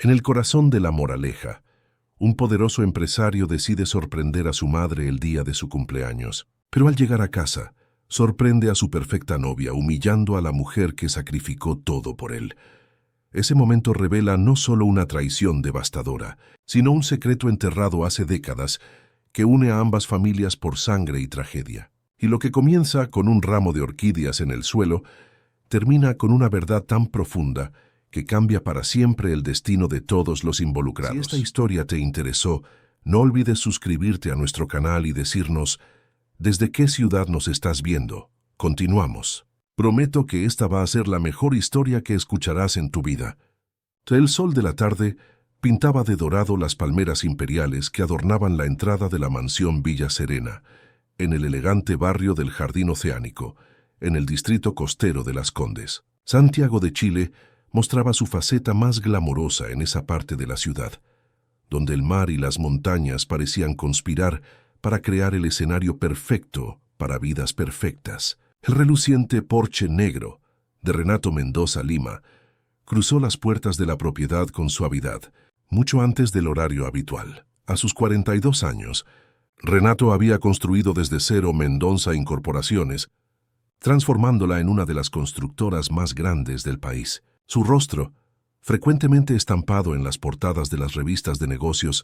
En el corazón de La Moraleja, un poderoso empresario decide sorprender a su madre el día de su cumpleaños. Pero al llegar a casa, sorprende a su perfecta novia, humillando a la mujer que sacrificó todo por él. Ese momento revela no solo una traición devastadora, sino un secreto enterrado hace décadas que une a ambas familias por sangre y tragedia. Y lo que comienza con un ramo de orquídeas en el suelo, termina con una verdad tan profunda que cambia para siempre el destino de todos los involucrados. Si esta historia te interesó, no olvides suscribirte a nuestro canal y decirnos ¿desde qué ciudad nos estás viendo? Continuamos. Prometo que esta va a ser la mejor historia que escucharás en tu vida. El sol de la tarde pintaba de dorado las palmeras imperiales que adornaban la entrada de la mansión Villa Serena, en el elegante barrio del Jardín Oceánico, en el distrito costero de Las Condes. Santiago de Chile mostraba su faceta más glamorosa en esa parte de la ciudad, donde el mar y las montañas parecían conspirar para crear el escenario perfecto para vidas perfectas. El reluciente Porsche negro de Renato Mendoza Lima cruzó las puertas de la propiedad con suavidad, mucho antes del horario habitual. A sus 42 años, Renato había construido desde cero Mendoza Incorporaciones, transformándola en una de las constructoras más grandes del país. Su rostro, frecuentemente estampado en las portadas de las revistas de negocios,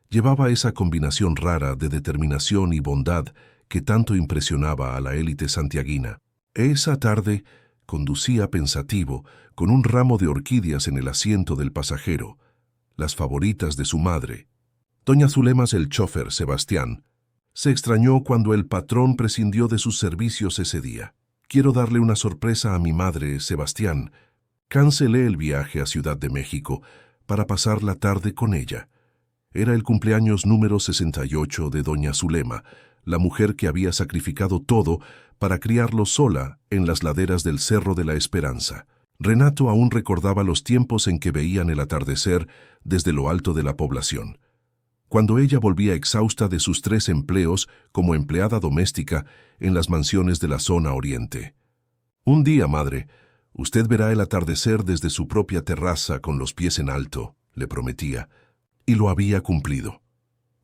llevaba esa combinación rara de determinación y bondad que tanto impresionaba a la élite santiaguina. Esa tarde conducía pensativo, con un ramo de orquídeas en el asiento del pasajero, las favoritas de su madre. Doña Zulemas, el chófer Sebastián, se extrañó cuando el patrón prescindió de sus servicios ese día. «Quiero darle una sorpresa a mi madre, Sebastián. Cancelé el viaje a Ciudad de México para pasar la tarde con ella». Era el cumpleaños número 68 de doña Zulema, la mujer que había sacrificado todo para criarlo sola en las laderas del Cerro de la Esperanza. Renato aún recordaba los tiempos en que veían el atardecer desde lo alto de la población, cuando ella volvía exhausta de sus 3 empleos como empleada doméstica en las mansiones de la zona oriente. «Un día, madre, usted verá el atardecer desde su propia terraza con los pies en alto», le prometía, y lo había cumplido.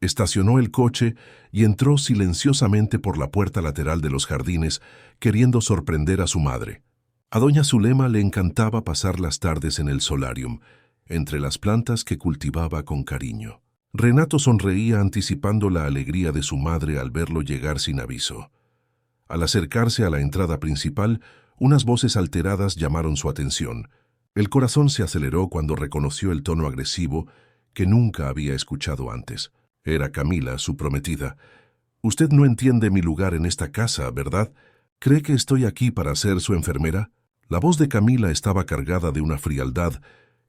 Estacionó el coche y entró silenciosamente por la puerta lateral de los jardines, queriendo sorprender a su madre. A doña Zulema le encantaba pasar las tardes en el solarium, entre las plantas que cultivaba con cariño. Renato sonreía anticipando la alegría de su madre al verlo llegar sin aviso. Al acercarse a la entrada principal, unas voces alteradas llamaron su atención. El corazón se aceleró cuando reconoció el tono agresivo que nunca había escuchado antes. Era Camila, su prometida. «Usted no entiende mi lugar en esta casa, ¿verdad? ¿Cree que estoy aquí para ser su enfermera?» La voz de Camila estaba cargada de una frialdad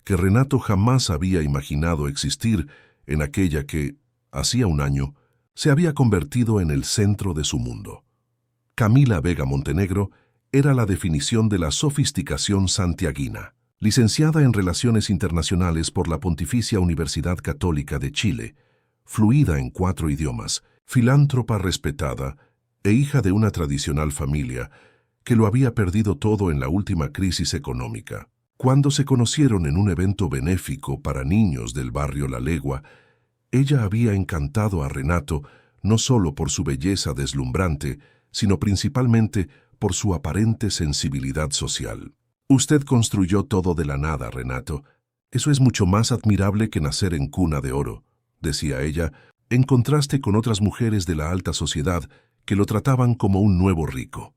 que Renato jamás había imaginado existir en aquella que, hacía un año, se había convertido en el centro de su mundo. Camila Vega Montenegro era la definición de la sofisticación santiaguina. Licenciada en Relaciones Internacionales por la Pontificia Universidad Católica de Chile, fluida en 4 idiomas, filántropa respetada e hija de una tradicional familia que lo había perdido todo en la última crisis económica. Cuando se conocieron en un evento benéfico para niños del barrio La Legua, ella había encantado a Renato no solo por su belleza deslumbrante, sino principalmente por su aparente sensibilidad social. «Usted construyó todo de la nada, Renato. Eso es mucho más admirable que nacer en cuna de oro», decía ella, en contraste con otras mujeres de la alta sociedad que lo trataban como un nuevo rico.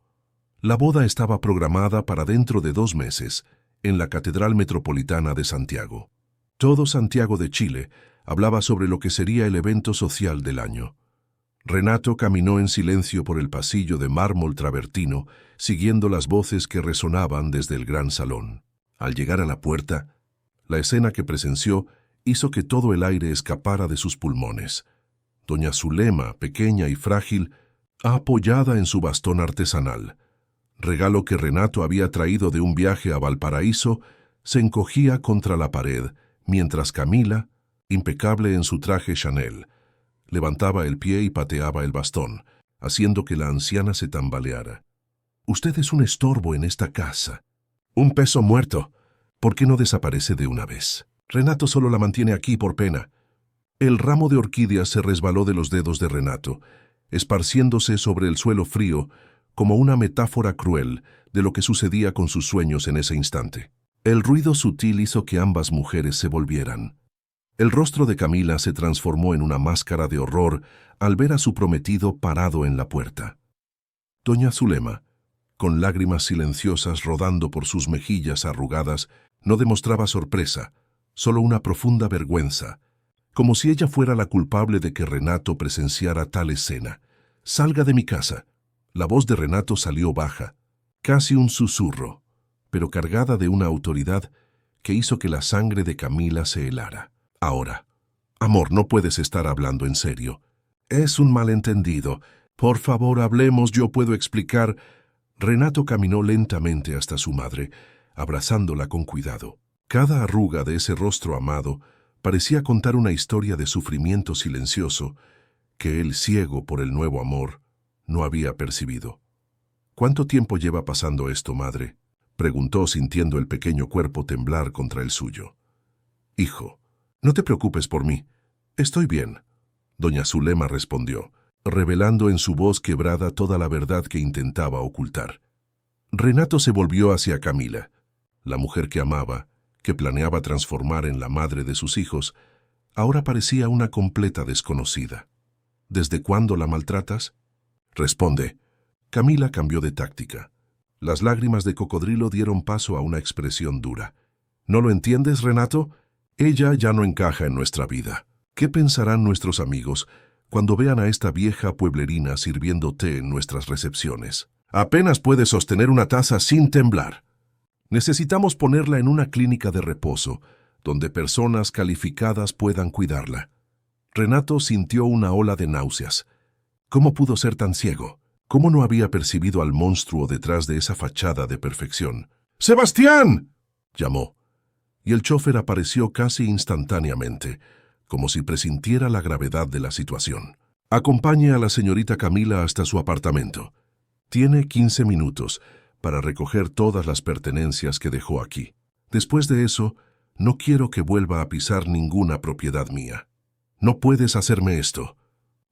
La boda estaba programada para dentro de 2 meses, en la Catedral Metropolitana de Santiago. Todo Santiago de Chile hablaba sobre lo que sería el evento social del año. Renato caminó en silencio por el pasillo de mármol travertino, siguiendo las voces que resonaban desde el gran salón. Al llegar a la puerta, la escena que presenció hizo que todo el aire escapara de sus pulmones. Doña Zulema, pequeña y frágil, apoyada en su bastón artesanal, regalo que Renato había traído de un viaje a Valparaíso, se encogía contra la pared, mientras Camila, impecable en su traje Chanel, levantaba el pie y pateaba el bastón, haciendo que la anciana se tambaleara. «Usted es un estorbo en esta casa. Un peso muerto. ¿Por qué no desaparece de una vez?». Renato solo la mantiene aquí por pena. El ramo de orquídeas se resbaló de los dedos de Renato, esparciéndose sobre el suelo frío como una metáfora cruel de lo que sucedía con sus sueños en ese instante. El ruido sutil hizo que ambas mujeres se volvieran. El rostro de Camila se transformó en una máscara de horror al ver a su prometido parado en la puerta. Doña Zulema, con lágrimas silenciosas rodando por sus mejillas arrugadas, no demostraba sorpresa, solo una profunda vergüenza, como si ella fuera la culpable de que Renato presenciara tal escena. «Salga de mi casa». La voz de Renato salió baja, casi un susurro, pero cargada de una autoridad que hizo que la sangre de Camila se helara. «Ahora. Amor, no puedes estar hablando en serio. Es un malentendido. Por favor, hablemos, yo puedo explicar». Renato caminó lentamente hasta su madre, abrazándola con cuidado. Cada arruga de ese rostro amado parecía contar una historia de sufrimiento silencioso que él, ciego por el nuevo amor, no había percibido. «¿Cuánto tiempo lleva pasando esto, madre?», preguntó sintiendo el pequeño cuerpo temblar contra el suyo. «Hijo, no te preocupes por mí. Estoy bien», doña Zulema respondió, revelando en su voz quebrada toda la verdad que intentaba ocultar. Renato se volvió hacia Camila, la mujer que amaba, que planeaba transformar en la madre de sus hijos. Ahora parecía una completa desconocida. «¿Desde cuándo la maltratas?». «Responde». Camila cambió de táctica. Las lágrimas de cocodrilo dieron paso a una expresión dura. «¿No lo entiendes, Renato? Ella ya no encaja en nuestra vida. ¿Qué pensarán nuestros amigos cuando vean a esta vieja pueblerina sirviendo té en nuestras recepciones? Apenas puede sostener una taza sin temblar. Necesitamos ponerla en una clínica de reposo, donde personas calificadas puedan cuidarla». Renato sintió una ola de náuseas. ¿Cómo pudo ser tan ciego? ¿Cómo no había percibido al monstruo detrás de esa fachada de perfección? «¡Sebastián!», llamó, y el chofer apareció casi instantáneamente, como si presintiera la gravedad de la situación. «Acompañe a la señorita Camila hasta su apartamento. Tiene 15 minutos para recoger todas las pertenencias que dejó aquí. Después de eso, no quiero que vuelva a pisar ninguna propiedad mía». «No puedes hacerme esto»,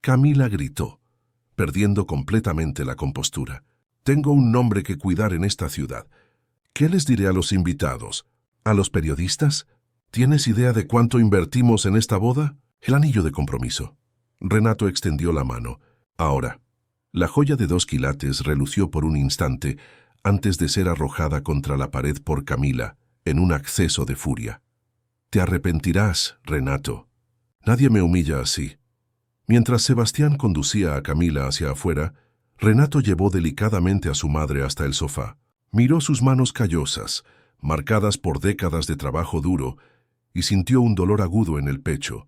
Camila gritó, perdiendo completamente la compostura. «Tengo un nombre que cuidar en esta ciudad. ¿Qué les diré a los invitados? ¿A los periodistas? ¿Tienes idea de cuánto invertimos en esta boda?». «El anillo de compromiso». Renato extendió la mano. «Ahora». La joya de 2 quilates relució por un instante antes de ser arrojada contra la pared por Camila en un acceso de furia. «Te arrepentirás, Renato. Nadie me humilla así». Mientras Sebastián conducía a Camila hacia afuera, Renato llevó delicadamente a su madre hasta el sofá. Miró sus manos callosas, marcadas por décadas de trabajo duro, y sintió un dolor agudo en el pecho.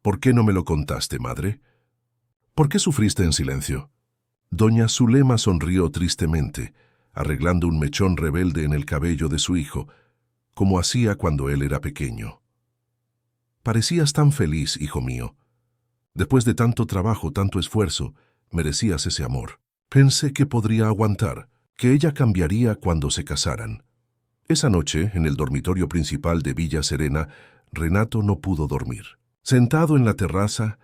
«¿Por qué no me lo contaste, madre? ¿Por qué sufriste en silencio?». Doña Zulema sonrió tristemente, arreglando un mechón rebelde en el cabello de su hijo, como hacía cuando él era pequeño. «Parecías tan feliz, hijo mío. Después de tanto trabajo, tanto esfuerzo, merecías ese amor. Pensé que podría aguantar, que ella cambiaría cuando se casaran». Esa noche, en el dormitorio principal de Villa Serena, Renato no pudo dormir. Sentado en la terraza,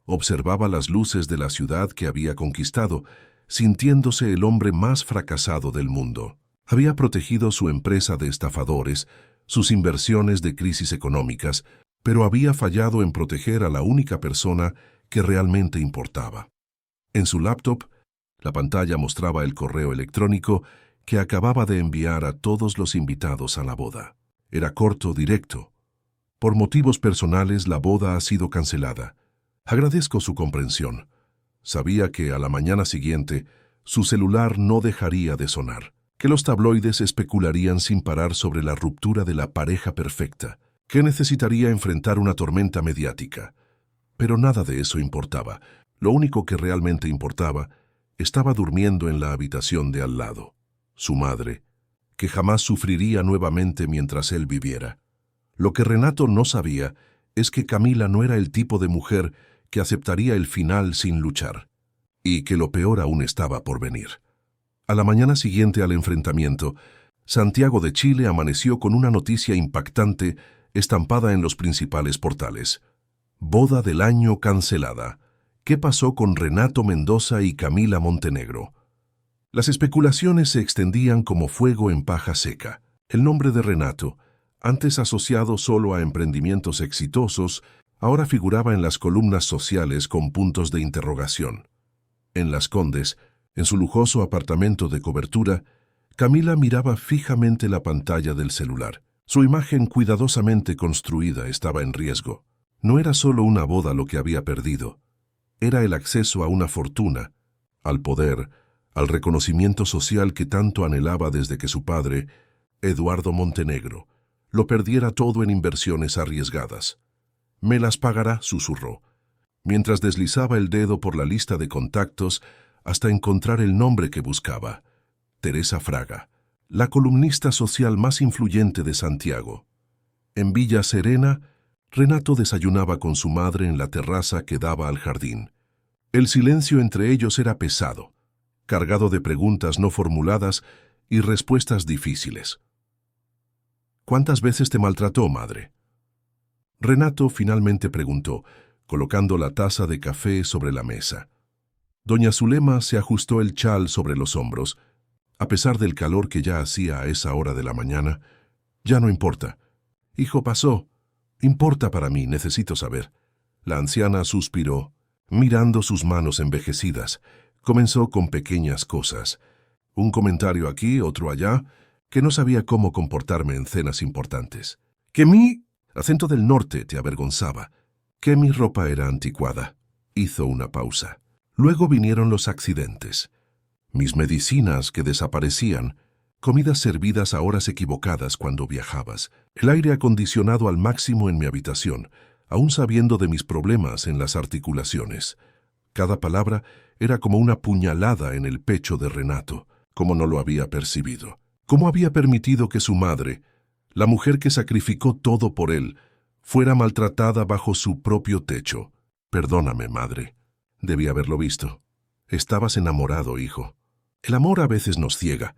observaba las luces de la ciudad que había conquistado, sintiéndose el hombre más fracasado del mundo. Había protegido su empresa de estafadores, sus inversiones de crisis económicas, pero había fallado en proteger a la única persona que realmente importaba. En su laptop, la pantalla mostraba el correo electrónico que acababa de enviar a todos los invitados a la boda. Era corto, directo. «Por motivos personales, la boda ha sido cancelada. Agradezco su comprensión». Sabía que a la mañana siguiente su celular no dejaría de sonar, que los tabloides especularían sin parar sobre la ruptura de la pareja perfecta, que necesitaría enfrentar una tormenta mediática. Pero nada de eso importaba. Lo único que realmente importaba estaba durmiendo en la habitación de al lado. Su madre, que jamás sufriría nuevamente mientras él viviera. Lo que Renato no sabía es que Camila no era el tipo de mujer que aceptaría el final sin luchar, y que lo peor aún estaba por venir. A la mañana siguiente al enfrentamiento, Santiago de Chile amaneció con una noticia impactante estampada en los principales portales. Boda del año cancelada. ¿Qué pasó con Renato Mendoza y Camila Montenegro? Las especulaciones se extendían como fuego en paja seca. El nombre de Renato, antes asociado solo a emprendimientos exitosos, ahora figuraba en las columnas sociales con puntos de interrogación. En Las Condes, en su lujoso apartamento de cobertura, Camila miraba fijamente la pantalla del celular. Su imagen cuidadosamente construida estaba en riesgo. No era solo una boda lo que había perdido. Era el acceso a una fortuna, al poder, al reconocimiento social que tanto anhelaba desde que su padre, Eduardo Montenegro, lo perdiera todo en inversiones arriesgadas. «Me las pagará», susurró, mientras deslizaba el dedo por la lista de contactos hasta encontrar el nombre que buscaba: Teresa Fraga, la columnista social más influyente de Santiago. En Villa Serena, Renato desayunaba con su madre en la terraza que daba al jardín. El silencio entre ellos era pesado, cargado de preguntas no formuladas y respuestas difíciles. «¿Cuántas veces te maltrató, madre?», Renato finalmente preguntó, colocando la taza de café sobre la mesa. Doña Zulema se ajustó el chal sobre los hombros. A pesar del calor que ya hacía a esa hora de la mañana, «Ya no importa. Hijo, pasó. Importa para mí, necesito saber». La anciana suspiró, mirando sus manos envejecidas. Comenzó con pequeñas cosas. Un comentario aquí, otro allá, que no sabía cómo comportarme en cenas importantes. Que mi acento del norte te avergonzaba. Que mi ropa era anticuada. Hizo una pausa. Luego vinieron los accidentes. Mis medicinas que desaparecían. Comidas servidas a horas equivocadas cuando viajabas. El aire acondicionado al máximo en mi habitación, aún sabiendo de mis problemas en las articulaciones. Cada palabra era como una puñalada en el pecho de Renato. ¿Cómo no lo había percibido? ¿Cómo había permitido que su madre, la mujer que sacrificó todo por él, fuera maltratada bajo su propio techo? «Perdóname, madre. Debí haberlo visto. Estabas enamorado, hijo». El amor a veces nos ciega.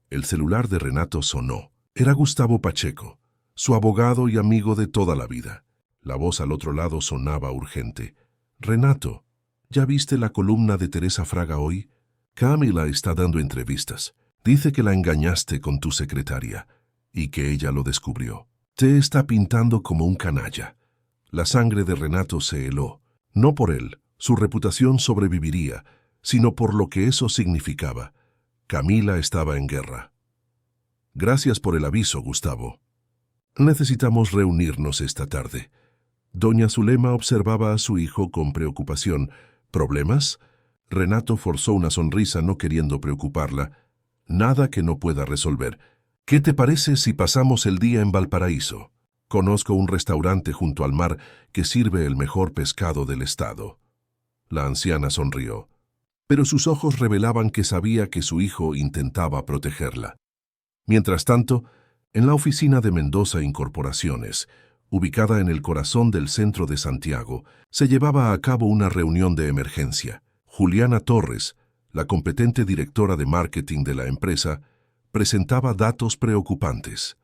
El celular de Renato sonó. Era Gustavo Pacheco, su abogado y amigo de toda la vida. La voz al otro lado sonaba urgente. «Renato, ¿ya viste la columna de Teresa Fraga hoy? Camila está dando entrevistas. Dice que la engañaste con tu secretaria y que ella lo descubrió. Te está pintando como un canalla». La sangre de Renato se heló. No por él, su reputación sobreviviría, sino por lo que eso significaba. Camila estaba en guerra. «Gracias por el aviso, Gustavo. Necesitamos reunirnos esta tarde». Doña Zulema observaba a su hijo con preocupación. «¿Problemas?». Renato forzó una sonrisa no queriendo preocuparla. «Nada que no pueda resolver. ¿Qué te parece si pasamos el día en Valparaíso? Conozco un restaurante junto al mar que sirve el mejor pescado del estado». La anciana sonrió, pero sus ojos revelaban que sabía que su hijo intentaba protegerla. Mientras tanto, en la oficina de Mendoza Incorporaciones, ubicada en el corazón del centro de Santiago, se llevaba a cabo una reunión de emergencia. Juliana Torres, la competente directora de marketing de la empresa, presentaba datos preocupantes.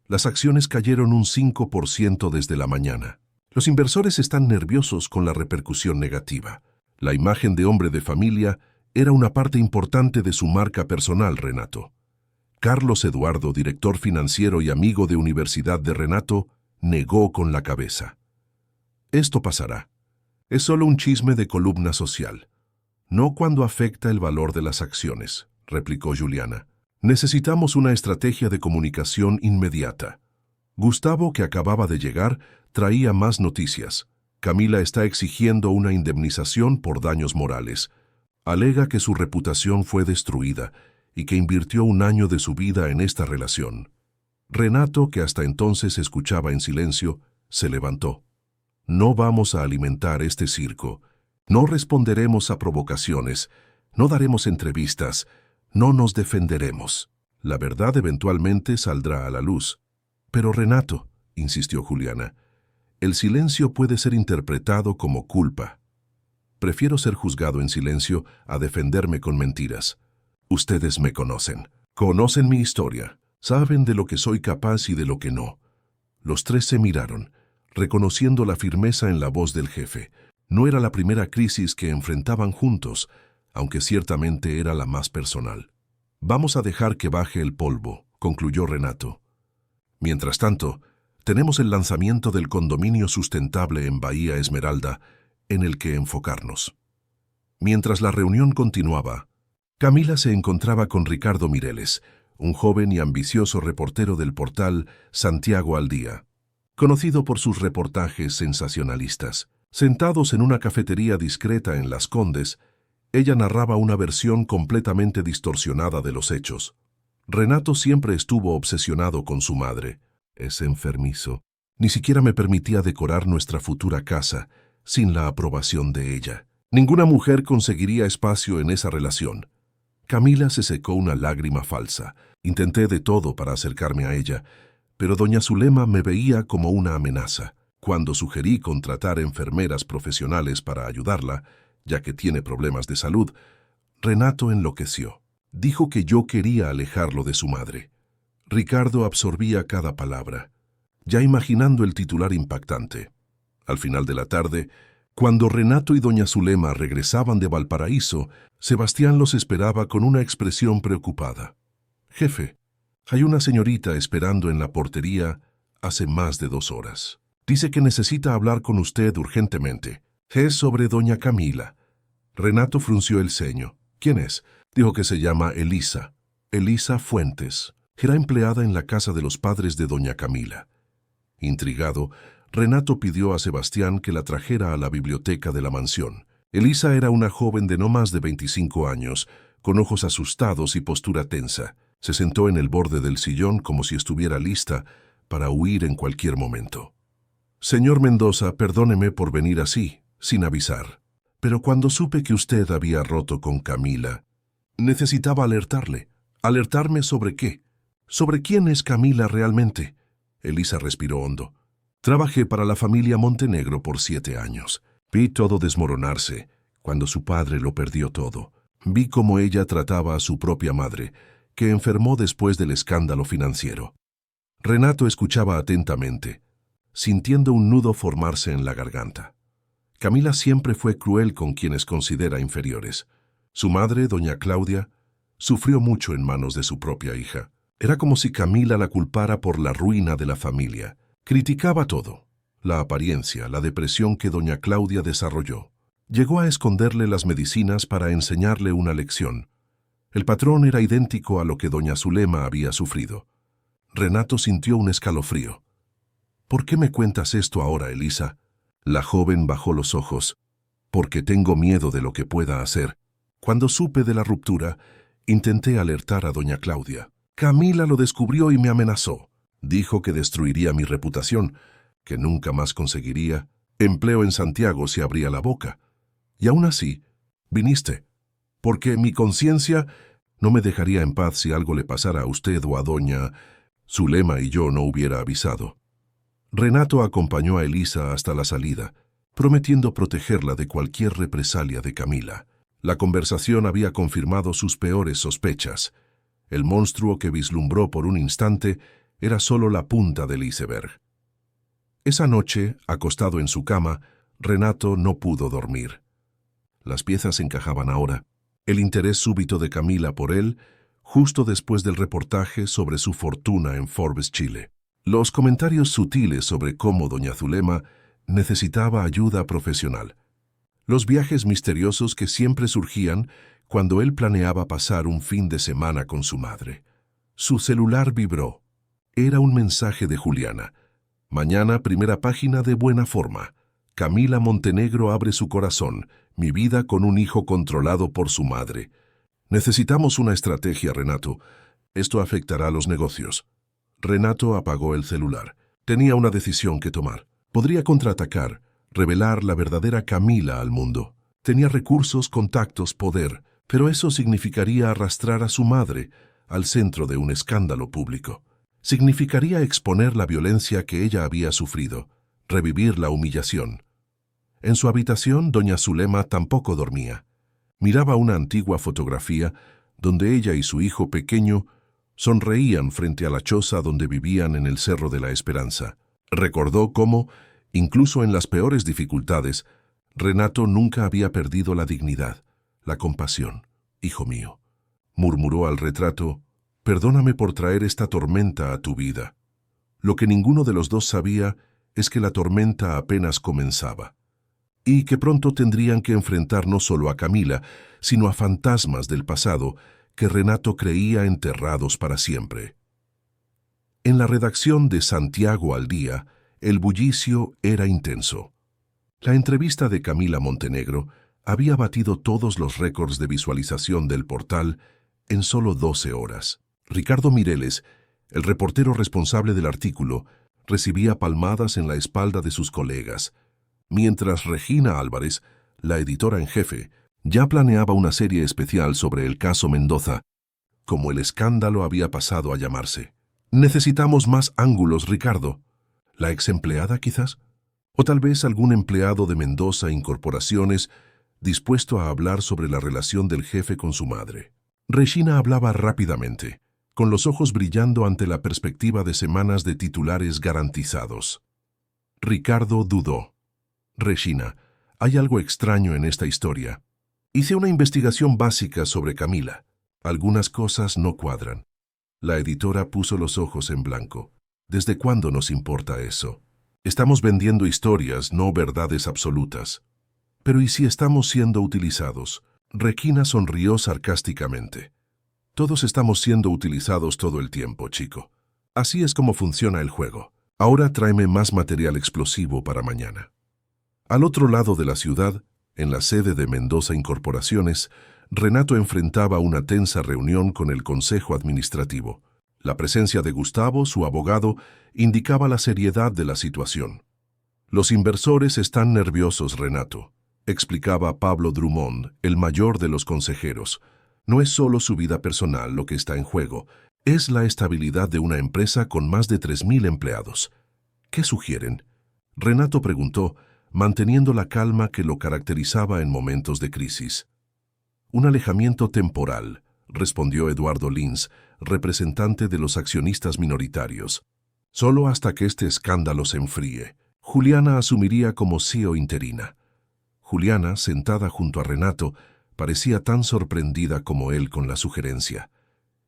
Las acciones cayeron un 5% desde la mañana. Los inversores están nerviosos con la repercusión negativa. La imagen de hombre de familia era una parte importante de su marca personal, Renato. Carlos Eduardo, director financiero y amigo de universidad de Renato, negó con la cabeza. «Esto pasará. Es solo un chisme de columna social. No cuando afecta el valor de las acciones», replicó Juliana. «Necesitamos una estrategia de comunicación inmediata». Gustavo, que acababa de llegar, traía más noticias. Camila está exigiendo una indemnización por daños morales. Alega que su reputación fue destruida y que invirtió un año de su vida en esta relación. Renato, que hasta entonces escuchaba en silencio, se levantó. «No vamos a alimentar este circo. No responderemos a provocaciones. No daremos entrevistas. No nos defenderemos. La verdad eventualmente saldrá a la luz». «Pero Renato», insistió Juliana, «el silencio puede ser interpretado como culpa. Prefiero ser juzgado en silencio a defenderme con mentiras. Ustedes me conocen. Conocen mi historia. Saben de lo que soy capaz y de lo que no. Los tres se miraron, reconociendo la firmeza en la voz del jefe. No era la primera crisis que enfrentaban juntos, aunque ciertamente era la más personal. «Vamos a dejar que baje el polvo», concluyó Renato. «Mientras tanto, tenemos el lanzamiento del condominio sustentable en Bahía Esmeralda, en el que enfocarnos». Mientras la reunión continuaba, Camila se encontraba con Ricardo Mireles, un joven y ambicioso reportero del portal Santiago al Día, conocido por sus reportajes sensacionalistas. Sentados en una cafetería discreta en Las Condes, ella narraba una versión completamente distorsionada de los hechos. Renato siempre estuvo obsesionado con su madre. «Es enfermizo. Ni siquiera me permitía decorar nuestra futura casa sin la aprobación de ella. Ninguna mujer conseguiría espacio en esa relación». Camila se secó una lágrima falsa. «Intenté de todo para acercarme a ella, pero doña Zulema me veía como una amenaza. Cuando sugerí contratar enfermeras profesionales para ayudarla, ya que tiene problemas de salud, Renato enloqueció. Dijo que yo quería alejarlo de su madre». Ricardo absorbía cada palabra, ya imaginando el titular impactante. Al final de la tarde, cuando Renato y doña Zulema regresaban de Valparaíso, Sebastián los esperaba con una expresión preocupada. «Jefe, hay una señorita esperando en la portería hace más de 2 horas. Dice que necesita hablar con usted urgentemente. Es sobre doña Camila». Renato frunció el ceño. «¿Quién es?». Dijo que se llama Elisa. Elisa Fuentes. Era empleada en la casa de los padres de doña Camila. Intrigado, Renato pidió a Sebastián que la trajera a la biblioteca de la mansión. Elisa era una joven de no más de 25 años, con ojos asustados y postura tensa. Se sentó en el borde del sillón como si estuviera lista para huir en cualquier momento. «Señor Mendoza, perdóneme por venir así, sin avisar. Pero cuando supe que usted había roto con Camila, necesitaba alertarle». «¿Alertarme sobre qué? ¿Sobre quién es Camila realmente?». Elisa respiró hondo. «Trabajé para la familia Montenegro por 7 años. Vi todo desmoronarse cuando su padre lo perdió todo. Vi cómo ella trataba a su propia madre, que enfermó después del escándalo financiero». Renato escuchaba atentamente, sintiendo un nudo formarse en la garganta. Camila siempre fue cruel con quienes considera inferiores. Su madre, doña Claudia, sufrió mucho en manos de su propia hija. Era como si Camila la culpara por la ruina de la familia. Criticaba todo: la apariencia, la depresión que doña Claudia desarrolló. Llegó a esconderle las medicinas para enseñarle una lección. El patrón era idéntico a lo que doña Zulema había sufrido. Renato sintió un escalofrío. «¿Por qué me cuentas esto ahora, Elisa?». La joven bajó los ojos. «Porque tengo miedo de lo que pueda hacer. Cuando supe de la ruptura, intenté alertar a doña Claudia. Camila lo descubrió y me amenazó. Dijo que destruiría mi reputación, que nunca más conseguiría empleo en Santiago si abría la boca. Y aún así, viniste, porque mi conciencia no me dejaría en paz si algo le pasara a usted o a doña Zulema y yo no hubiera avisado». Renato acompañó a Elisa hasta la salida, prometiendo protegerla de cualquier represalia de Camila. La conversación había confirmado sus peores sospechas. El monstruo que vislumbró por un instante era solo la punta del iceberg. Esa noche, acostado en su cama, Renato no pudo dormir. Las piezas encajaban ahora. El interés súbito de Camila por él, justo después del reportaje sobre su fortuna en Forbes Chile. Los comentarios sutiles sobre cómo doña Zulema necesitaba ayuda profesional. Los viajes misteriosos que siempre surgían cuando él planeaba pasar un fin de semana con su madre. Su celular vibró. Era un mensaje de Juliana. «Mañana, primera página de Buena Forma. Camila Montenegro abre su corazón. Mi vida con un hijo controlado por su madre. Necesitamos una estrategia, Renato. Esto afectará a los negocios». Renato apagó el celular. Tenía una decisión que tomar. Podría contraatacar, revelar la verdadera Camila al mundo. Tenía recursos, contactos, poder, pero eso significaría arrastrar a su madre al centro de un escándalo público. Significaría exponer la violencia que ella había sufrido, revivir la humillación. En su habitación, doña Zulema tampoco dormía. Miraba una antigua fotografía donde ella y su hijo pequeño sonreían frente a la choza donde vivían en el Cerro de la Esperanza. Recordó cómo, incluso en las peores dificultades, Renato nunca había perdido la dignidad, la compasión. «Hijo mío», murmuró al retrato, «perdóname por traer esta tormenta a tu vida». Lo que ninguno de los dos sabía es que la tormenta apenas comenzaba, y que pronto tendrían que enfrentar no solo a Camila, sino a fantasmas del pasado que Renato creía enterrados para siempre. En la redacción de Santiago al Día, el bullicio era intenso. La entrevista de Camila Montenegro había batido todos los récords de visualización del portal en solo 12 horas. Ricardo Mireles, el reportero responsable del artículo, recibía palmadas en la espalda de sus colegas, mientras Regina Álvarez, la editora en jefe, ya planeaba una serie especial sobre el caso Mendoza, como el escándalo había pasado a llamarse. «Necesitamos más ángulos, Ricardo». ¿La ex empleada, quizás? ¿O tal vez algún empleado de Mendoza Incorporaciones dispuesto a hablar sobre la relación del jefe con su madre? Regina hablaba rápidamente, con los ojos brillando ante la perspectiva de semanas de titulares garantizados. Ricardo dudó. «Regina, hay algo extraño en esta historia. Hice una investigación básica sobre Camila. Algunas cosas no cuadran». La editora puso los ojos en blanco. «¿Desde cuándo nos importa eso? Estamos vendiendo historias, no verdades absolutas». «Pero ¿y si estamos siendo utilizados?». Regina sonrió sarcásticamente. «Todos estamos siendo utilizados todo el tiempo, chico. Así es como funciona el juego. Ahora tráeme más material explosivo para mañana». Al otro lado de la ciudad, en la sede de Mendoza Incorporaciones, Renato enfrentaba una tensa reunión con el Consejo Administrativo. La presencia de Gustavo, su abogado, indicaba la seriedad de la situación. «Los inversores están nerviosos, Renato», explicaba Pablo Drummond, el mayor de los consejeros. «No es solo su vida personal lo que está en juego, es la estabilidad de una empresa con más de 3.000 empleados». «¿Qué sugieren?», Renato preguntó, manteniendo la calma que lo caracterizaba en momentos de crisis. «Un alejamiento temporal», respondió Eduardo Lins, representante de los accionistas minoritarios. «Solo hasta que este escándalo se enfríe. Juliana asumiría como CEO interina». Juliana, sentada junto a Renato, parecía tan sorprendida como él con la sugerencia.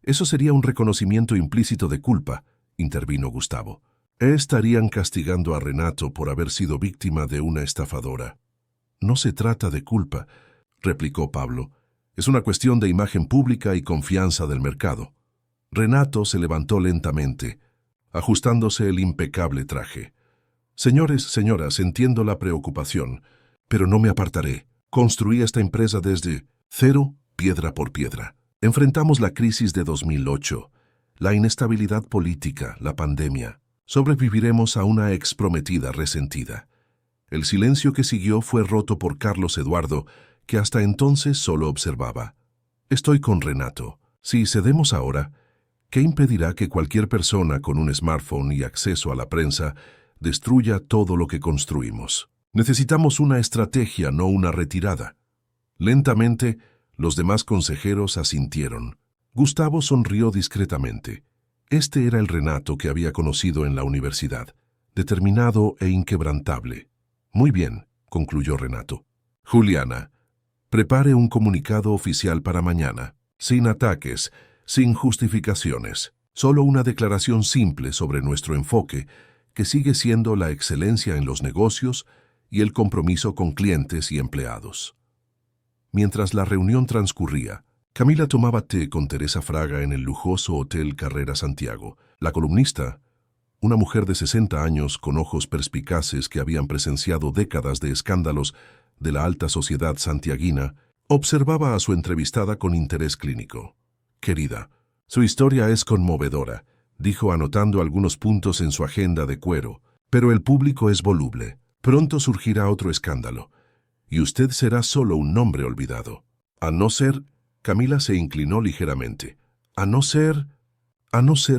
«Eso sería un reconocimiento implícito de culpa», intervino Gustavo. «Estarían castigando a Renato por haber sido víctima de una estafadora». «No se trata de culpa», replicó Pablo. «Es una cuestión de imagen pública y confianza del mercado». Renato se levantó lentamente, ajustándose el impecable traje. «Señores, señoras, entiendo la preocupación, pero no me apartaré. Construí esta empresa desde cero, piedra por piedra. Enfrentamos la crisis de 2008, la inestabilidad política, la pandemia. Sobreviviremos a una ex prometida resentida». El silencio que siguió fue roto por Carlos Eduardo, que hasta entonces solo observaba. «Estoy con Renato. Si cedemos ahora, ¿qué impedirá que cualquier persona con un smartphone y acceso a la prensa destruya todo lo que construimos? Necesitamos una estrategia, no una retirada». Lentamente, los demás consejeros asintieron. Gustavo sonrió discretamente. Este era el Renato que había conocido en la universidad, determinado e inquebrantable. «Muy bien», concluyó Renato. «Juliana, prepare un comunicado oficial para mañana, sin ataques, sin justificaciones, solo una declaración simple sobre nuestro enfoque, que sigue siendo la excelencia en los negocios y el compromiso con clientes y empleados». Mientras la reunión transcurría, Camila tomaba té con Teresa Fraga en el lujoso Hotel Carrera Santiago. La columnista, una mujer de 60 años con ojos perspicaces que habían presenciado décadas de escándalos de la alta sociedad santiaguina, observaba a su entrevistada con interés clínico. «Querida, su historia es conmovedora», dijo anotando algunos puntos en su agenda de cuero, «pero el público es voluble. Pronto surgirá otro escándalo, y usted será solo un nombre olvidado. A no ser...». Camila se inclinó ligeramente. A no ser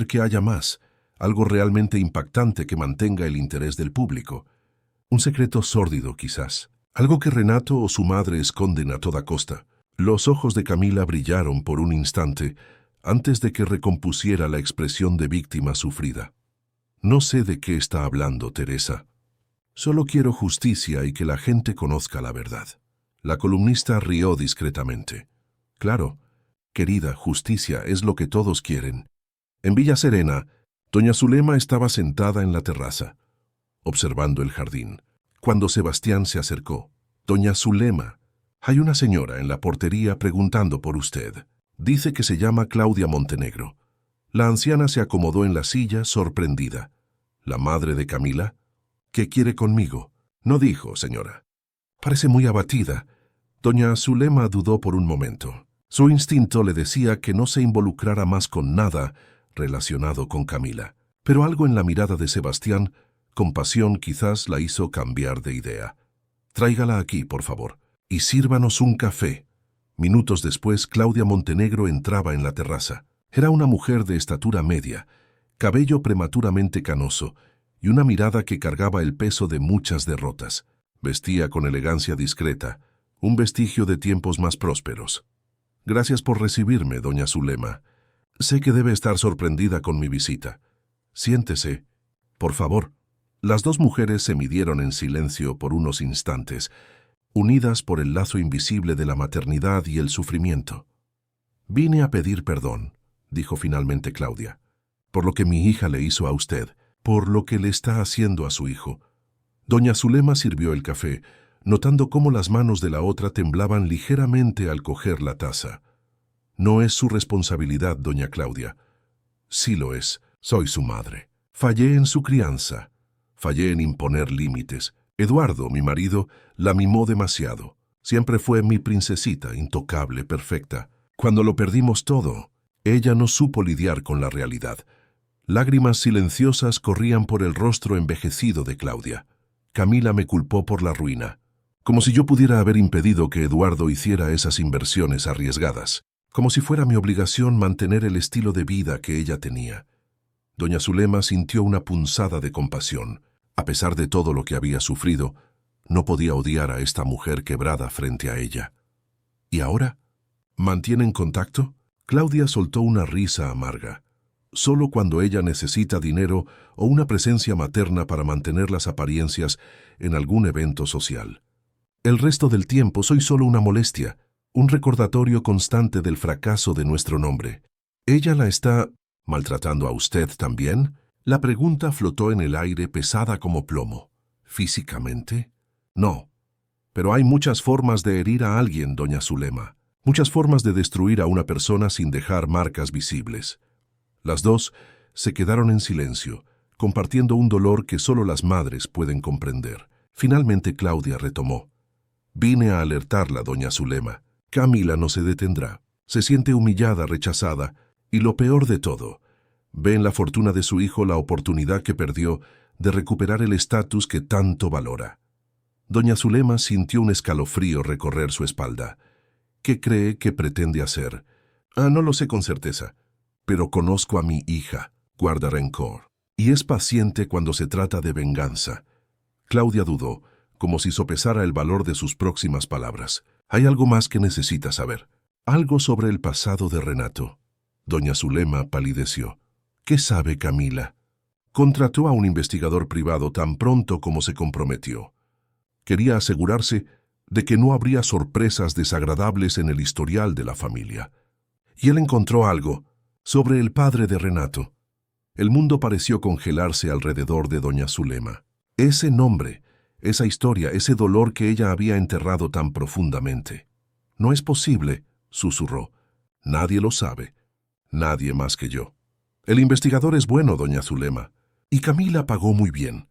que haya más, algo realmente impactante que mantenga el interés del público. Un secreto sórdido, quizás. Algo que Renato o su madre esconden a toda costa. Los ojos de Camila brillaron por un instante antes de que recompusiera la expresión de víctima sufrida. No sé de qué está hablando, Teresa. Solo quiero justicia y que la gente conozca la verdad. La columnista rió discretamente. Claro, querida, justicia es lo que todos quieren. En Villa Serena, doña Zulema estaba sentada en la terraza, observando el jardín, cuando Sebastián se acercó. Doña Zulema, hay una señora en la portería preguntando por usted. Dice que se llama Claudia Montenegro. La anciana se acomodó en la silla, sorprendida. ¿La madre de Camila? ¿Qué quiere conmigo? No dijo, señora. Parece muy abatida. Doña Zulema dudó por un momento. Su instinto le decía que no se involucrara más con nada relacionado con Camila. Pero algo en la mirada de Sebastián, con pasión quizás, la hizo cambiar de idea. Tráigala aquí, por favor, y sírvanos un café. Minutos después, Claudia Montenegro entraba en la terraza. Era una mujer de estatura media, cabello prematuramente canoso y una mirada que cargaba el peso de muchas derrotas. Vestía con elegancia discreta, un vestigio de tiempos más prósperos. Gracias por recibirme, doña Zulema. Sé que debe estar sorprendida con mi visita. Siéntese, por favor. Las dos mujeres se midieron en silencio por unos instantes, unidas por el lazo invisible de la maternidad y el sufrimiento. Vine a pedir perdón, dijo finalmente Claudia, por lo que mi hija le hizo a usted, por lo que le está haciendo a su hijo. Doña Zulema sirvió el café, notando cómo las manos de la otra temblaban ligeramente al coger la taza. No es su responsabilidad, doña Claudia. Sí lo es, soy su madre. Fallé en su crianza. Fallé en imponer límites. Eduardo, mi marido, la mimó demasiado. Siempre fue mi princesita, intocable, perfecta. Cuando lo perdimos todo, ella no supo lidiar con la realidad. Lágrimas silenciosas corrían por el rostro envejecido de Claudia. Camila me culpó por la ruina, como si yo pudiera haber impedido que Eduardo hiciera esas inversiones arriesgadas, como si fuera mi obligación mantener el estilo de vida que ella tenía. Doña Zulema sintió una punzada de compasión. A pesar de todo lo que había sufrido, no podía odiar a esta mujer quebrada frente a ella. ¿Y ahora? ¿Mantienen contacto? Claudia soltó una risa amarga. Solo cuando ella necesita dinero o una presencia materna para mantener las apariencias en algún evento social. El resto del tiempo soy solo una molestia, un recordatorio constante del fracaso de nuestro nombre. ¿Ella la está maltratando a usted también? La pregunta flotó en el aire pesada como plomo. ¿Físicamente? No. Pero hay muchas formas de herir a alguien, doña Zulema. Muchas formas de destruir a una persona sin dejar marcas visibles. Las dos se quedaron en silencio, compartiendo un dolor que solo las madres pueden comprender. Finalmente Claudia retomó. Vine a alertarla, doña Zulema. Camila no se detendrá. Se siente humillada, rechazada, y lo peor de todo, ve en la fortuna de su hijo la oportunidad que perdió de recuperar el estatus que tanto valora. Doña Zulema sintió un escalofrío recorrer su espalda. ¿Qué cree que pretende hacer? No lo sé con certeza, pero conozco a mi hija, guarda rencor, y es paciente cuando se trata de venganza. Claudia dudó, como si sopesara el valor de sus próximas palabras. Hay algo más que necesita saber. Algo sobre el pasado de Renato. Doña Zulema palideció. ¿Qué sabe Camila? Contrató a un investigador privado tan pronto como se comprometió. Quería asegurarse de que no habría sorpresas desagradables en el historial de la familia. Y él encontró algo sobre el padre de Renato. El mundo pareció congelarse alrededor de doña Zulema. Ese nombre, esa historia, ese dolor que ella había enterrado tan profundamente. No es posible, susurró. Nadie lo sabe. Nadie más que yo. El investigador es bueno, doña Zulema. Y Camila pagó muy bien.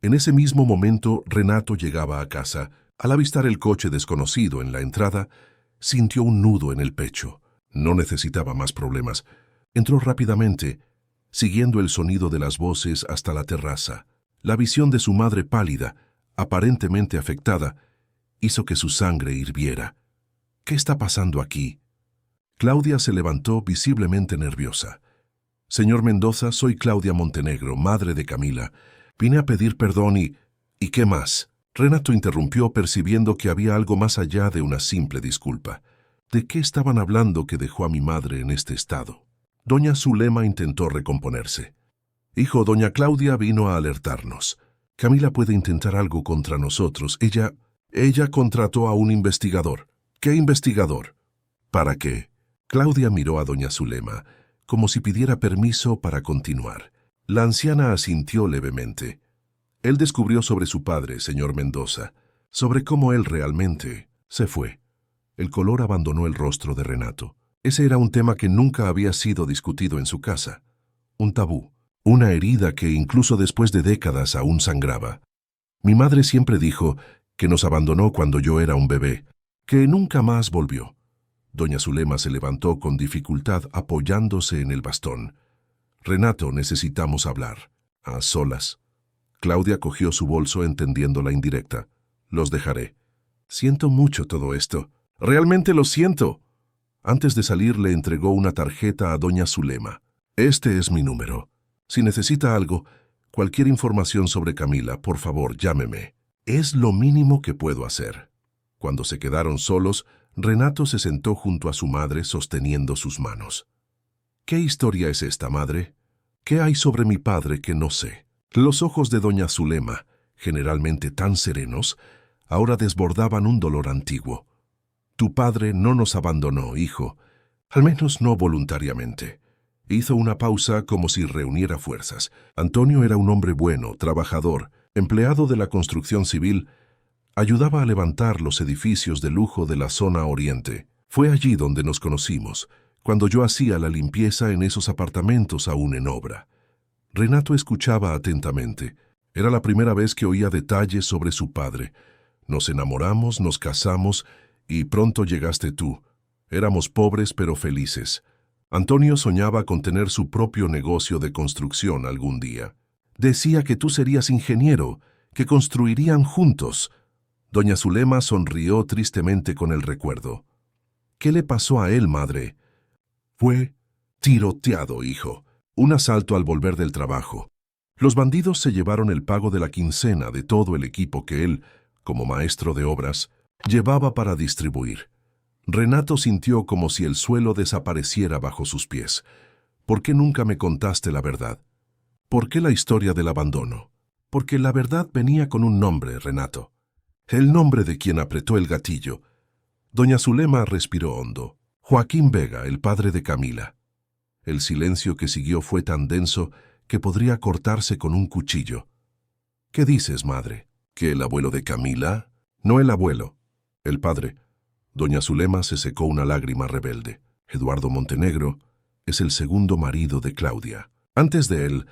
En ese mismo momento, Renato llegaba a casa. Al avistar el coche desconocido en la entrada, sintió un nudo en el pecho. No necesitaba más problemas. Entró rápidamente, siguiendo el sonido de las voces hasta la terraza. La visión de su madre pálida, aparentemente afectada, hizo que su sangre hirviera. ¿Qué está pasando aquí? Claudia se levantó visiblemente nerviosa. Señor Mendoza, soy Claudia Montenegro, madre de Camila. Vine a pedir perdón y... ¿Y qué más? Renato interrumpió percibiendo que había algo más allá de una simple disculpa. ¿De qué estaban hablando que dejó a mi madre en este estado? Doña Zulema intentó recomponerse. Hijo, doña Claudia vino a alertarnos. Camila puede intentar algo contra nosotros. Ella contrató a un investigador. ¿Qué investigador? ¿Para qué? Claudia miró a doña Zulema, como si pidiera permiso para continuar. La anciana asintió levemente. Él descubrió sobre su padre, señor Mendoza, sobre cómo él realmente se fue. El color abandonó el rostro de Renato. Ese era un tema que nunca había sido discutido en su casa. Un tabú, una herida que incluso después de décadas aún sangraba. Mi madre siempre dijo que nos abandonó cuando yo era un bebé, que nunca más volvió. Doña Zulema se levantó con dificultad apoyándose en el bastón. Renato, necesitamos hablar. A solas. Claudia cogió su bolso entendiendo la indirecta. Los dejaré. Siento mucho todo esto. Realmente lo siento. Antes de salir le entregó una tarjeta a doña Zulema. Este es mi número. Si necesita algo, cualquier información sobre Camila, por favor, llámeme. Es lo mínimo que puedo hacer. Cuando se quedaron solos, Renato se sentó junto a su madre sosteniendo sus manos. ¿Qué historia es esta, madre? ¿Qué hay sobre mi padre que no sé? Los ojos de doña Zulema, generalmente tan serenos, ahora desbordaban un dolor antiguo. Tu padre no nos abandonó, hijo, al menos no voluntariamente. Hizo una pausa como si reuniera fuerzas. Antonio era un hombre bueno, trabajador, empleado de la construcción civil. Ayudaba a levantar los edificios de lujo de la zona oriente. Fue allí donde nos conocimos, cuando yo hacía la limpieza en esos apartamentos aún en obra. Renato escuchaba atentamente. Era la primera vez que oía detalles sobre su padre. Nos enamoramos, nos casamos y pronto llegaste tú. Éramos pobres pero felices. Antonio soñaba con tener su propio negocio de construcción algún día. Decía que tú serías ingeniero, que construirían juntos. Doña Zulema sonrió tristemente con el recuerdo. ¿Qué le pasó a él, madre? Fue tiroteado, hijo. Un asalto al volver del trabajo. Los bandidos se llevaron el pago de la quincena de todo el equipo que él, como maestro de obras, llevaba para distribuir. Renato sintió como si el suelo desapareciera bajo sus pies. ¿Por qué nunca me contaste la verdad? ¿Por qué la historia del abandono? Porque la verdad venía con un nombre, Renato. El nombre de quien apretó el gatillo. Doña Zulema respiró hondo. Joaquín Vega, el padre de Camila. El silencio que siguió fue tan denso que podría cortarse con un cuchillo. ¿Qué dices, madre? ¿Que el abuelo de Camila? No el abuelo, el padre. Doña Zulema se secó una lágrima rebelde. Eduardo Montenegro es el segundo marido de Claudia. Antes de él,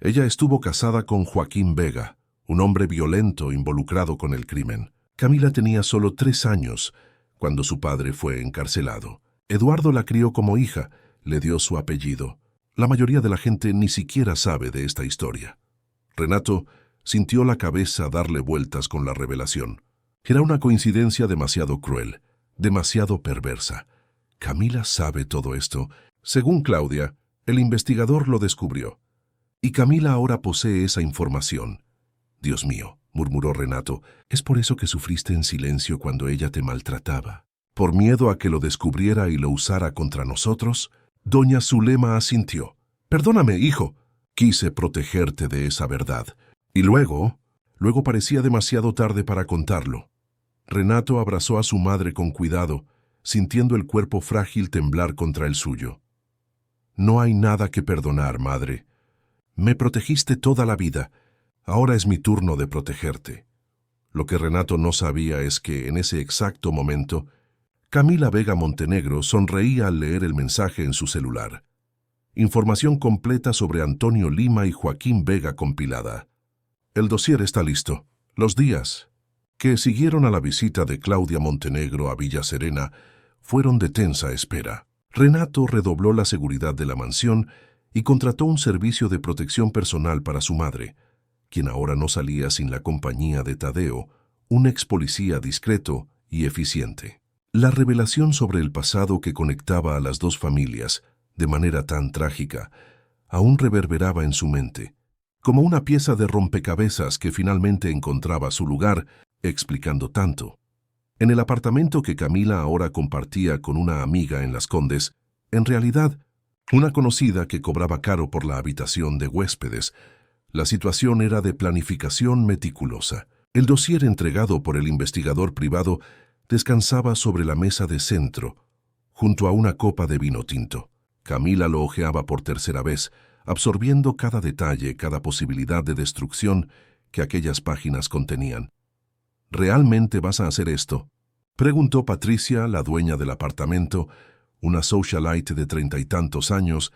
ella estuvo casada con Joaquín Vega, un hombre violento involucrado con el crimen. Camila tenía solo 3 años cuando su padre fue encarcelado. Eduardo la crió como hija, le dio su apellido. La mayoría de la gente ni siquiera sabe de esta historia. Renato sintió la cabeza darle vueltas con la revelación. Era una coincidencia demasiado cruel, demasiado perversa. Camila sabe todo esto. Según Claudia, el investigador lo descubrió. Y Camila ahora posee esa información. Dios mío, murmuró Renato, ¿es por eso que sufriste en silencio cuando ella te maltrataba? ¿Por miedo a que lo descubriera y lo usara contra nosotros? Doña Zulema asintió. Perdóname, hijo. Quise protegerte de esa verdad. Y luego parecía demasiado tarde para contarlo. Renato abrazó a su madre con cuidado, sintiendo el cuerpo frágil temblar contra el suyo. No hay nada que perdonar, madre. Me protegiste toda la vida. Ahora es mi turno de protegerte. Lo que Renato no sabía es que, en ese exacto momento, Camila Vega Montenegro sonreía al leer el mensaje en su celular. Información completa sobre Antonio Lima y Joaquín Vega compilada. El dossier está listo. Los días que siguieron a la visita de Claudia Montenegro a Villa Serena fueron de tensa espera. Renato redobló la seguridad de la mansión y contrató un servicio de protección personal para su madre, quien ahora no salía sin la compañía de Tadeo, un ex policía discreto y eficiente. La revelación sobre el pasado que conectaba a las dos familias, de manera tan trágica, aún reverberaba en su mente, como una pieza de rompecabezas que finalmente encontraba su lugar, explicando tanto. En el apartamento que Camila ahora compartía con una amiga en Las Condes, en realidad Una conocida que cobraba caro por la habitación de huéspedes. La situación era de planificación meticulosa. El dossier entregado por el investigador privado descansaba sobre la mesa de centro, junto a una copa de vino tinto. Camila lo hojeaba por tercera vez, absorbiendo cada detalle, cada posibilidad de destrucción que aquellas páginas contenían. ¿Realmente vas a hacer esto?, preguntó Patricia, la dueña del apartamento, una socialite de 30 y tantos años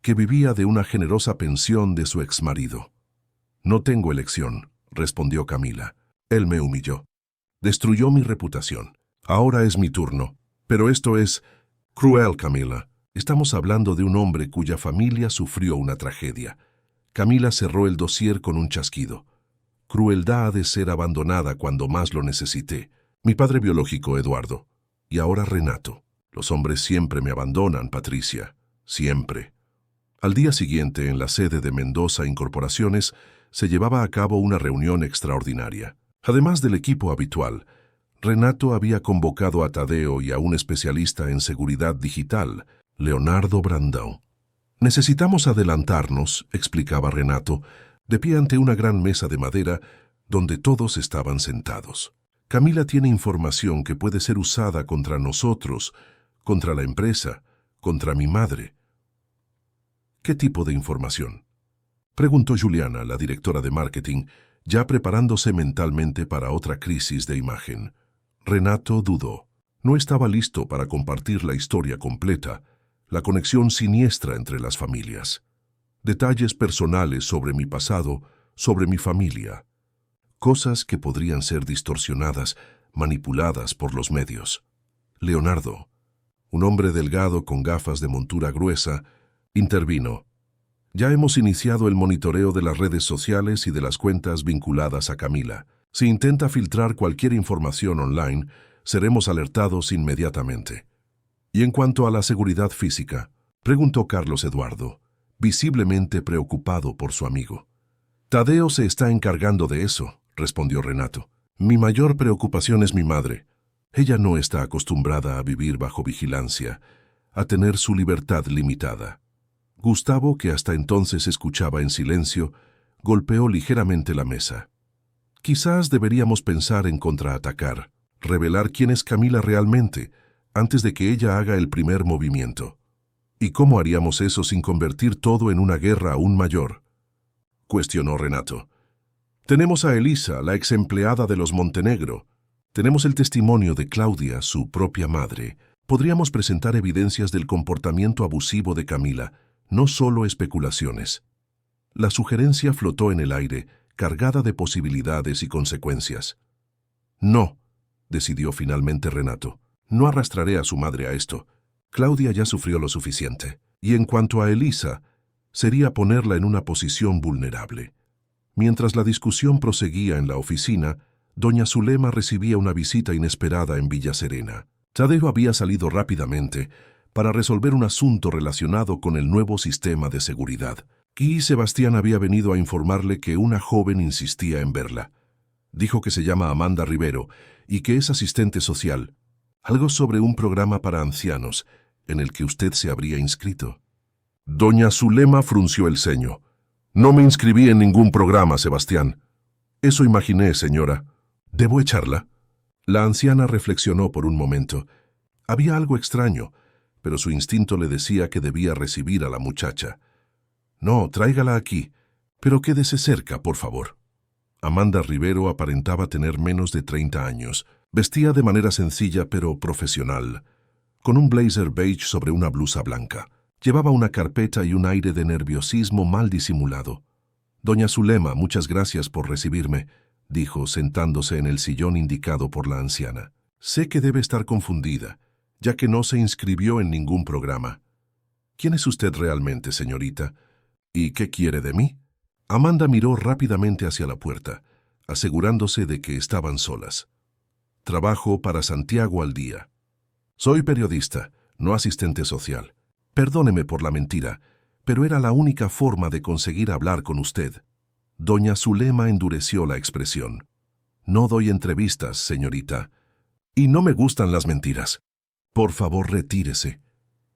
que vivía de una generosa pensión de su exmarido. No tengo elección, respondió Camila. Él me humilló. Destruyó mi reputación. Ahora es mi turno. Pero esto es cruel, Camila. Estamos hablando de un hombre cuya familia sufrió una tragedia. Camila cerró el dossier con un chasquido. Crueldad ha de ser abandonada cuando más lo necesité. Mi padre biológico, Eduardo. Y ahora Renato. Los hombres siempre me abandonan, Patricia. Siempre. Al día siguiente, en la sede de Mendoza Incorporaciones, se llevaba a cabo una reunión extraordinaria. Además del equipo habitual, Renato había convocado a Tadeo y a un especialista en seguridad digital, Leonardo Brandão. Necesitamos adelantarnos, explicaba Renato, de pie ante una gran mesa de madera donde todos estaban sentados. Camila tiene información que puede ser usada contra nosotros, contra la empresa, contra mi madre. ¿Qué tipo de información?, preguntó Juliana, la directora de marketing, ya preparándose mentalmente para otra crisis de imagen. Renato dudó. No estaba listo para compartir la historia completa, la conexión siniestra entre las familias. Detalles personales sobre mi pasado, sobre mi familia. Cosas que podrían ser distorsionadas, manipuladas por los medios. Leonardo, un hombre delgado con gafas de montura gruesa, intervino. Ya hemos iniciado el monitoreo de las redes sociales y de las cuentas vinculadas a Camila. Si intenta filtrar cualquier información online, seremos alertados inmediatamente. ¿Y en cuanto a la seguridad física?, preguntó Carlos Eduardo, visiblemente preocupado por su amigo. Tadeo se está encargando de eso, respondió Renato. Mi mayor preocupación es mi madre. Ella no está acostumbrada a vivir bajo vigilancia, a tener su libertad limitada. Gustavo, que hasta entonces escuchaba en silencio, golpeó ligeramente la mesa. Quizás deberíamos pensar en contraatacar, revelar quién es Camila realmente, antes de que ella haga el primer movimiento. ¿Y cómo haríamos eso sin convertir todo en una guerra aún mayor?, cuestionó Renato. Tenemos a Elisa, la ex empleada de los Montenegro. Tenemos el testimonio de Claudia, su propia madre. Podríamos presentar evidencias del comportamiento abusivo de Camila, no solo especulaciones. La sugerencia flotó en el aire, cargada de posibilidades y consecuencias. No, decidió finalmente Renato. No arrastraré a su madre a esto. Claudia ya sufrió lo suficiente. Y en cuanto a Elisa, sería ponerla en una posición vulnerable. Mientras la discusión proseguía en la oficina, doña Zulema recibía una visita inesperada en Villa Serena. Tadeo había salido rápidamente para resolver un asunto relacionado con el nuevo sistema de seguridad. Y Sebastián había venido a informarle que una joven insistía en verla. Dijo que se llama Amanda Rivero y que es asistente social. Algo sobre un programa para ancianos, en el que usted se habría inscrito. Doña Zulema frunció el ceño. No me inscribí en ningún programa, Sebastián. Eso imaginé, señora. ¿Debo echarla? La anciana reflexionó por un momento. Había algo extraño, pero su instinto le decía que debía recibir a la muchacha. No, tráigala aquí, pero quédese cerca, por favor. Amanda Rivero aparentaba tener menos de 30 años. Vestía de manera sencilla pero profesional, con un blazer beige sobre una blusa blanca. Llevaba una carpeta y un aire de nerviosismo mal disimulado. Doña Zulema, muchas gracias por recibirme, dijo, sentándose en el sillón indicado por la anciana. Sé que debe estar confundida, ya que no se inscribió en ningún programa. ¿Quién es usted realmente, señorita? ¿Y qué quiere de mí? Amanda miró rápidamente hacia la puerta, asegurándose de que estaban solas. Trabajo para Santiago al Día. Soy periodista, no asistente social. Perdóneme por la mentira, pero era la única forma de conseguir hablar con usted. Doña Zulema endureció la expresión. No doy entrevistas, señorita. Y no me gustan las mentiras. Por favor, retírese.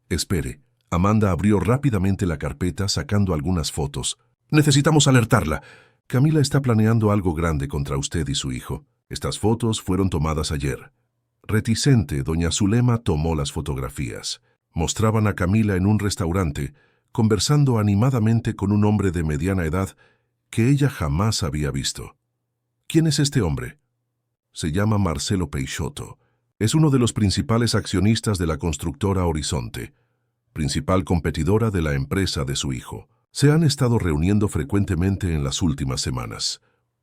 Espere, Amanda abrió rápidamente la carpeta sacando algunas fotos. Necesitamos alertarla. Camila está planeando algo grande contra usted y su hijo. Estas fotos fueron tomadas ayer. Reticente, doña Zulema tomó las fotografías. Mostraban a Camila en un restaurante, conversando animadamente con un hombre de mediana edad que ella jamás había visto. ¿Quién es este hombre? Se llama Marcelo Peixoto. Es uno de los principales accionistas de la constructora Horizonte, principal competidora de la empresa de su hijo. Se han estado reuniendo frecuentemente en las últimas semanas.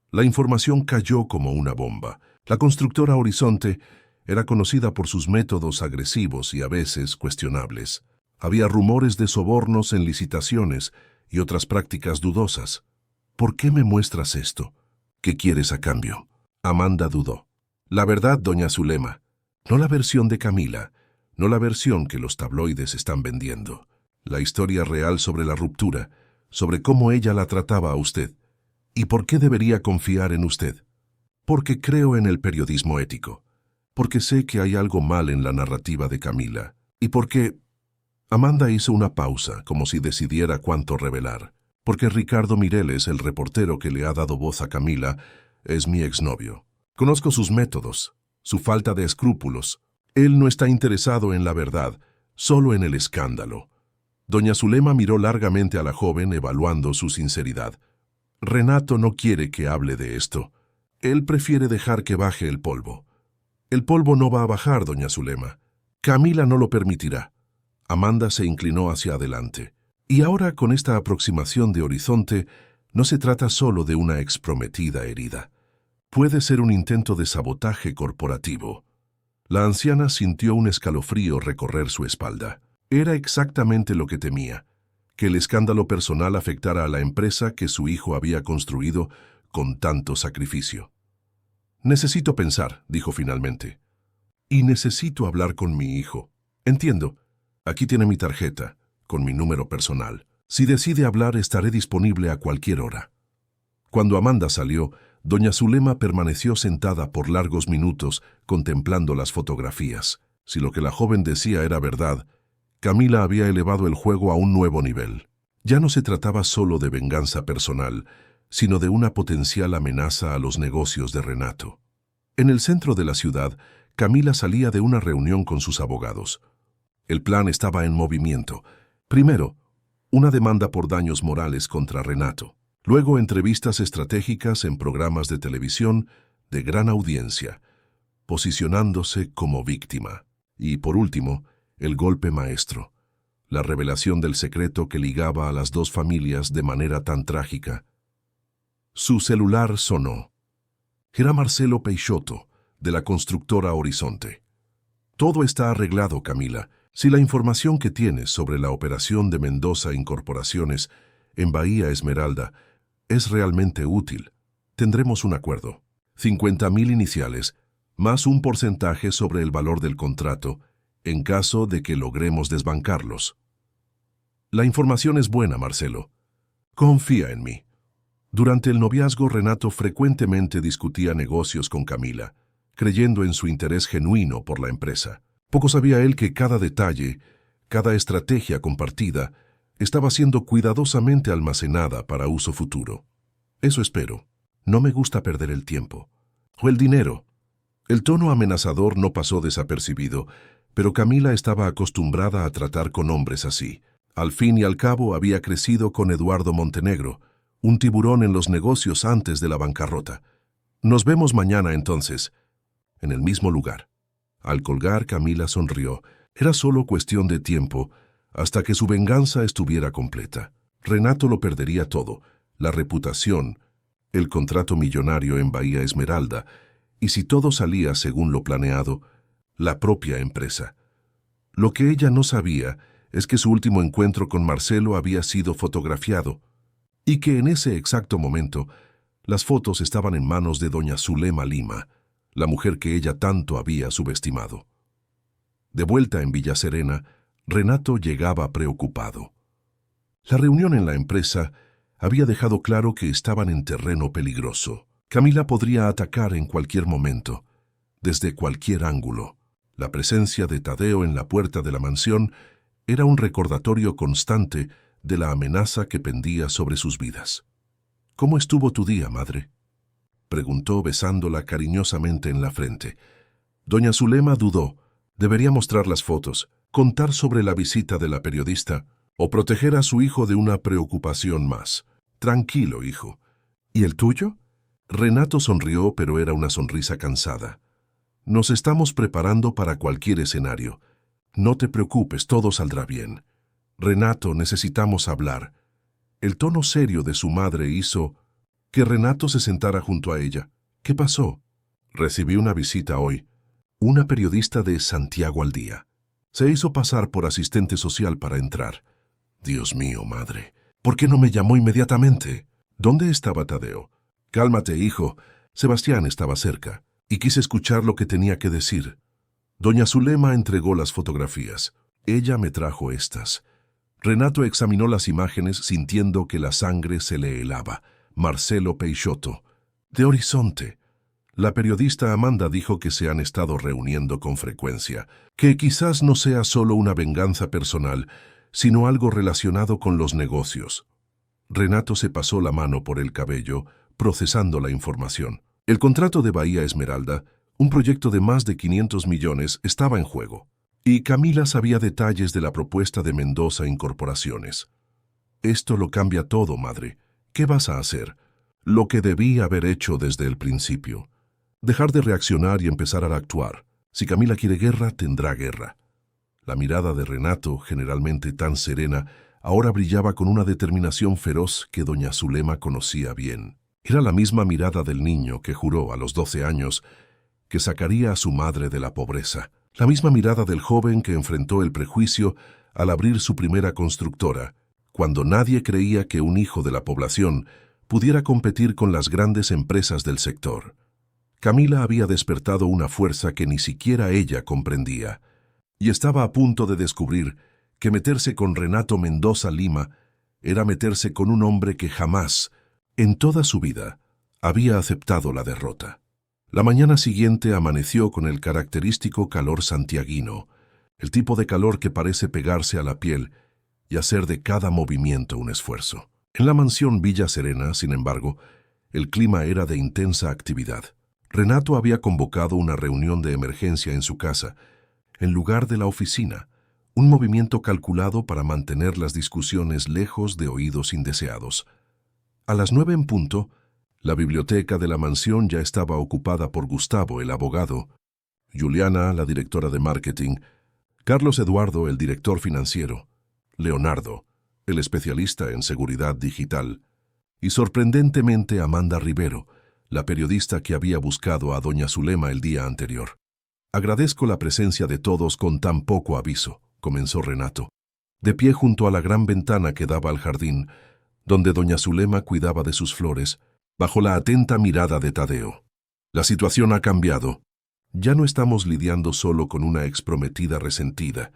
La información cayó como una bomba. La constructora Horizonte era conocida por sus métodos agresivos y a veces cuestionables. Había rumores de sobornos en licitaciones y otras prácticas dudosas. ¿Por qué me muestras esto? ¿Qué quieres a cambio? Amanda dudó. La verdad, doña Zulema, no la versión de Camila, no la versión que los tabloides están vendiendo. La historia real sobre la ruptura, sobre cómo ella la trataba a usted. ¿Y por qué debería confiar en usted? Porque creo en el periodismo ético. Porque sé que hay algo mal en la narrativa de Camila. Y porque... Amanda hizo una pausa, como si decidiera cuánto revelar. Porque Ricardo Mireles, el reportero que le ha dado voz a Camila, es mi exnovio. Conozco sus métodos, su falta de escrúpulos. Él no está interesado en la verdad, solo en el escándalo. Doña Zulema miró largamente a la joven, evaluando su sinceridad. Renato no quiere que hable de esto. Él prefiere dejar que baje el polvo. El polvo no va a bajar, doña Zulema. Camila no lo permitirá. Amanda se inclinó hacia adelante. Y ahora, con esta aproximación de Horizonte, no se trata solo de una exprometida herida. Puede ser un intento de sabotaje corporativo. La anciana sintió un escalofrío recorrer su espalda. Era exactamente lo que temía, que el escándalo personal afectara a la empresa que su hijo había construido con tanto sacrificio. Necesito pensar, dijo finalmente. Y necesito hablar con mi hijo. Entiendo. Aquí tiene mi tarjeta, con mi número personal. Si decide hablar, estaré disponible a cualquier hora. Cuando Amanda salió, doña Zulema permaneció sentada por largos minutos contemplando las fotografías. Si lo que la joven decía era verdad, Camila había elevado el juego a un nuevo nivel. Ya no se trataba solo de venganza personal, sino de una potencial amenaza a los negocios de Renato. En el centro de la ciudad, Camila salía de una reunión con sus abogados. El plan estaba en movimiento. Primero, una demanda por daños morales contra Renato. Luego, entrevistas estratégicas en programas de televisión de gran audiencia, posicionándose como víctima. Y, por último, el golpe maestro, la revelación del secreto que ligaba a las dos familias de manera tan trágica. Su celular sonó. Era Marcelo Peixoto, de la constructora Horizonte. Todo está arreglado, Camila. Si la información que tienes sobre la operación de Mendoza Incorporaciones en Bahía Esmeralda es realmente útil, tendremos un acuerdo. 50,000 iniciales, más un porcentaje sobre el valor del contrato, en caso de que logremos desbancarlos. La información es buena, Marcelo. Confía en mí. Durante el noviazgo, Renato frecuentemente discutía negocios con Camila, creyendo en su interés genuino por la empresa. Poco sabía él que cada detalle, cada estrategia compartida, estaba siendo cuidadosamente almacenada para uso futuro. Eso espero. No me gusta perder el tiempo. O el dinero. El tono amenazador no pasó desapercibido, pero Camila estaba acostumbrada a tratar con hombres así. Al fin y al cabo había crecido con Eduardo Montenegro, un tiburón en los negocios antes de la bancarrota. Nos vemos mañana entonces, en el mismo lugar. Al colgar, Camila sonrió. Era solo cuestión de tiempo hasta que su venganza estuviera completa. Renato lo perdería todo, la reputación, el contrato millonario en Bahía Esmeralda, y si todo salía según lo planeado, la propia empresa. Lo que ella no sabía es que su último encuentro con Marcelo había sido fotografiado, y que en ese exacto momento las fotos estaban en manos de doña Zulema Lima, la mujer que ella tanto había subestimado. De vuelta en Villa Serena, Renato llegaba preocupado. La reunión en la empresa había dejado claro que estaban en terreno peligroso. Camila podría atacar en cualquier momento, desde cualquier ángulo. La presencia de Tadeo en la puerta de la mansión Era un recordatorio constante de la amenaza que pendía sobre sus vidas. «¿Cómo estuvo tu día, madre?», preguntó besándola cariñosamente en la frente. Doña Zulema dudó. Debería mostrar las fotos, contar sobre la visita de la periodista o proteger a su hijo de una preocupación más. «Tranquilo, hijo». «¿Y el tuyo?». Renato sonrió, pero era una sonrisa cansada. «Nos estamos preparando para cualquier escenario. No te preocupes, todo saldrá bien». «Renato, necesitamos hablar». El tono serio de su madre hizo que Renato se sentara junto a ella. «¿Qué pasó?». «Recibí una visita hoy. Una periodista de Santiago al Día. Se hizo pasar por asistente social para entrar». «Dios mío, madre, ¿por qué no me llamó inmediatamente?». «¿Dónde estaba Tadeo?». «Cálmate, hijo. Sebastián estaba cerca y quise escuchar lo que tenía que decir». Doña Zulema entregó las fotografías. «Ella me trajo estas». Renato examinó las imágenes sintiendo que la sangre se le helaba. Marcelo Peixoto. «De Horizonte». La periodista Amanda dijo que se han estado reuniendo con frecuencia, que quizás no sea solo una venganza personal, sino algo relacionado con los negocios. Renato se pasó la mano por el cabello, procesando la información. El contrato de Bahía Esmeralda, un proyecto de más de 500 millones, estaba en juego. Y Camila sabía detalles de la propuesta de Mendoza Incorporaciones. «Esto lo cambia todo, madre. ¿Qué vas a hacer?». «Lo que debí haber hecho desde el principio. Dejar de reaccionar y empezar a actuar. Si Camila quiere guerra, tendrá guerra». La mirada de Renato, generalmente tan serena, ahora brillaba con una determinación feroz que doña Zulema conocía bien. Era la misma mirada del niño que juró a los 12 años que sacaría a su madre de la pobreza. La misma mirada del joven que enfrentó el prejuicio al abrir su primera constructora, cuando nadie creía que un hijo de la población pudiera competir con las grandes empresas del sector. Camila había despertado una fuerza que ni siquiera ella comprendía, y estaba a punto de descubrir que meterse con Renato Mendoza Lima era meterse con un hombre que jamás, en toda su vida, había aceptado la derrota. La mañana siguiente amaneció con el característico calor santiaguino, el tipo de calor que parece pegarse a la piel y hacer de cada movimiento un esfuerzo. En la mansión Villa Serena, sin embargo, el clima era de intensa actividad. Renato había convocado una reunión de emergencia en su casa, en lugar de la oficina, un movimiento calculado para mantener las discusiones lejos de oídos indeseados. A las 9 en punto, la biblioteca de la mansión ya estaba ocupada por Gustavo, el abogado, Juliana, la directora de marketing, Carlos Eduardo, el director financiero, Leonardo, el especialista en seguridad digital, y sorprendentemente Amanda Rivero, la periodista que había buscado a doña Zulema el día anterior. «Agradezco la presencia de todos con tan poco aviso», comenzó Renato, de pie junto a la gran ventana que daba al jardín, donde doña Zulema cuidaba de sus flores, bajo la atenta mirada de Tadeo. «La situación ha cambiado. Ya no estamos lidiando solo con una exprometida resentida,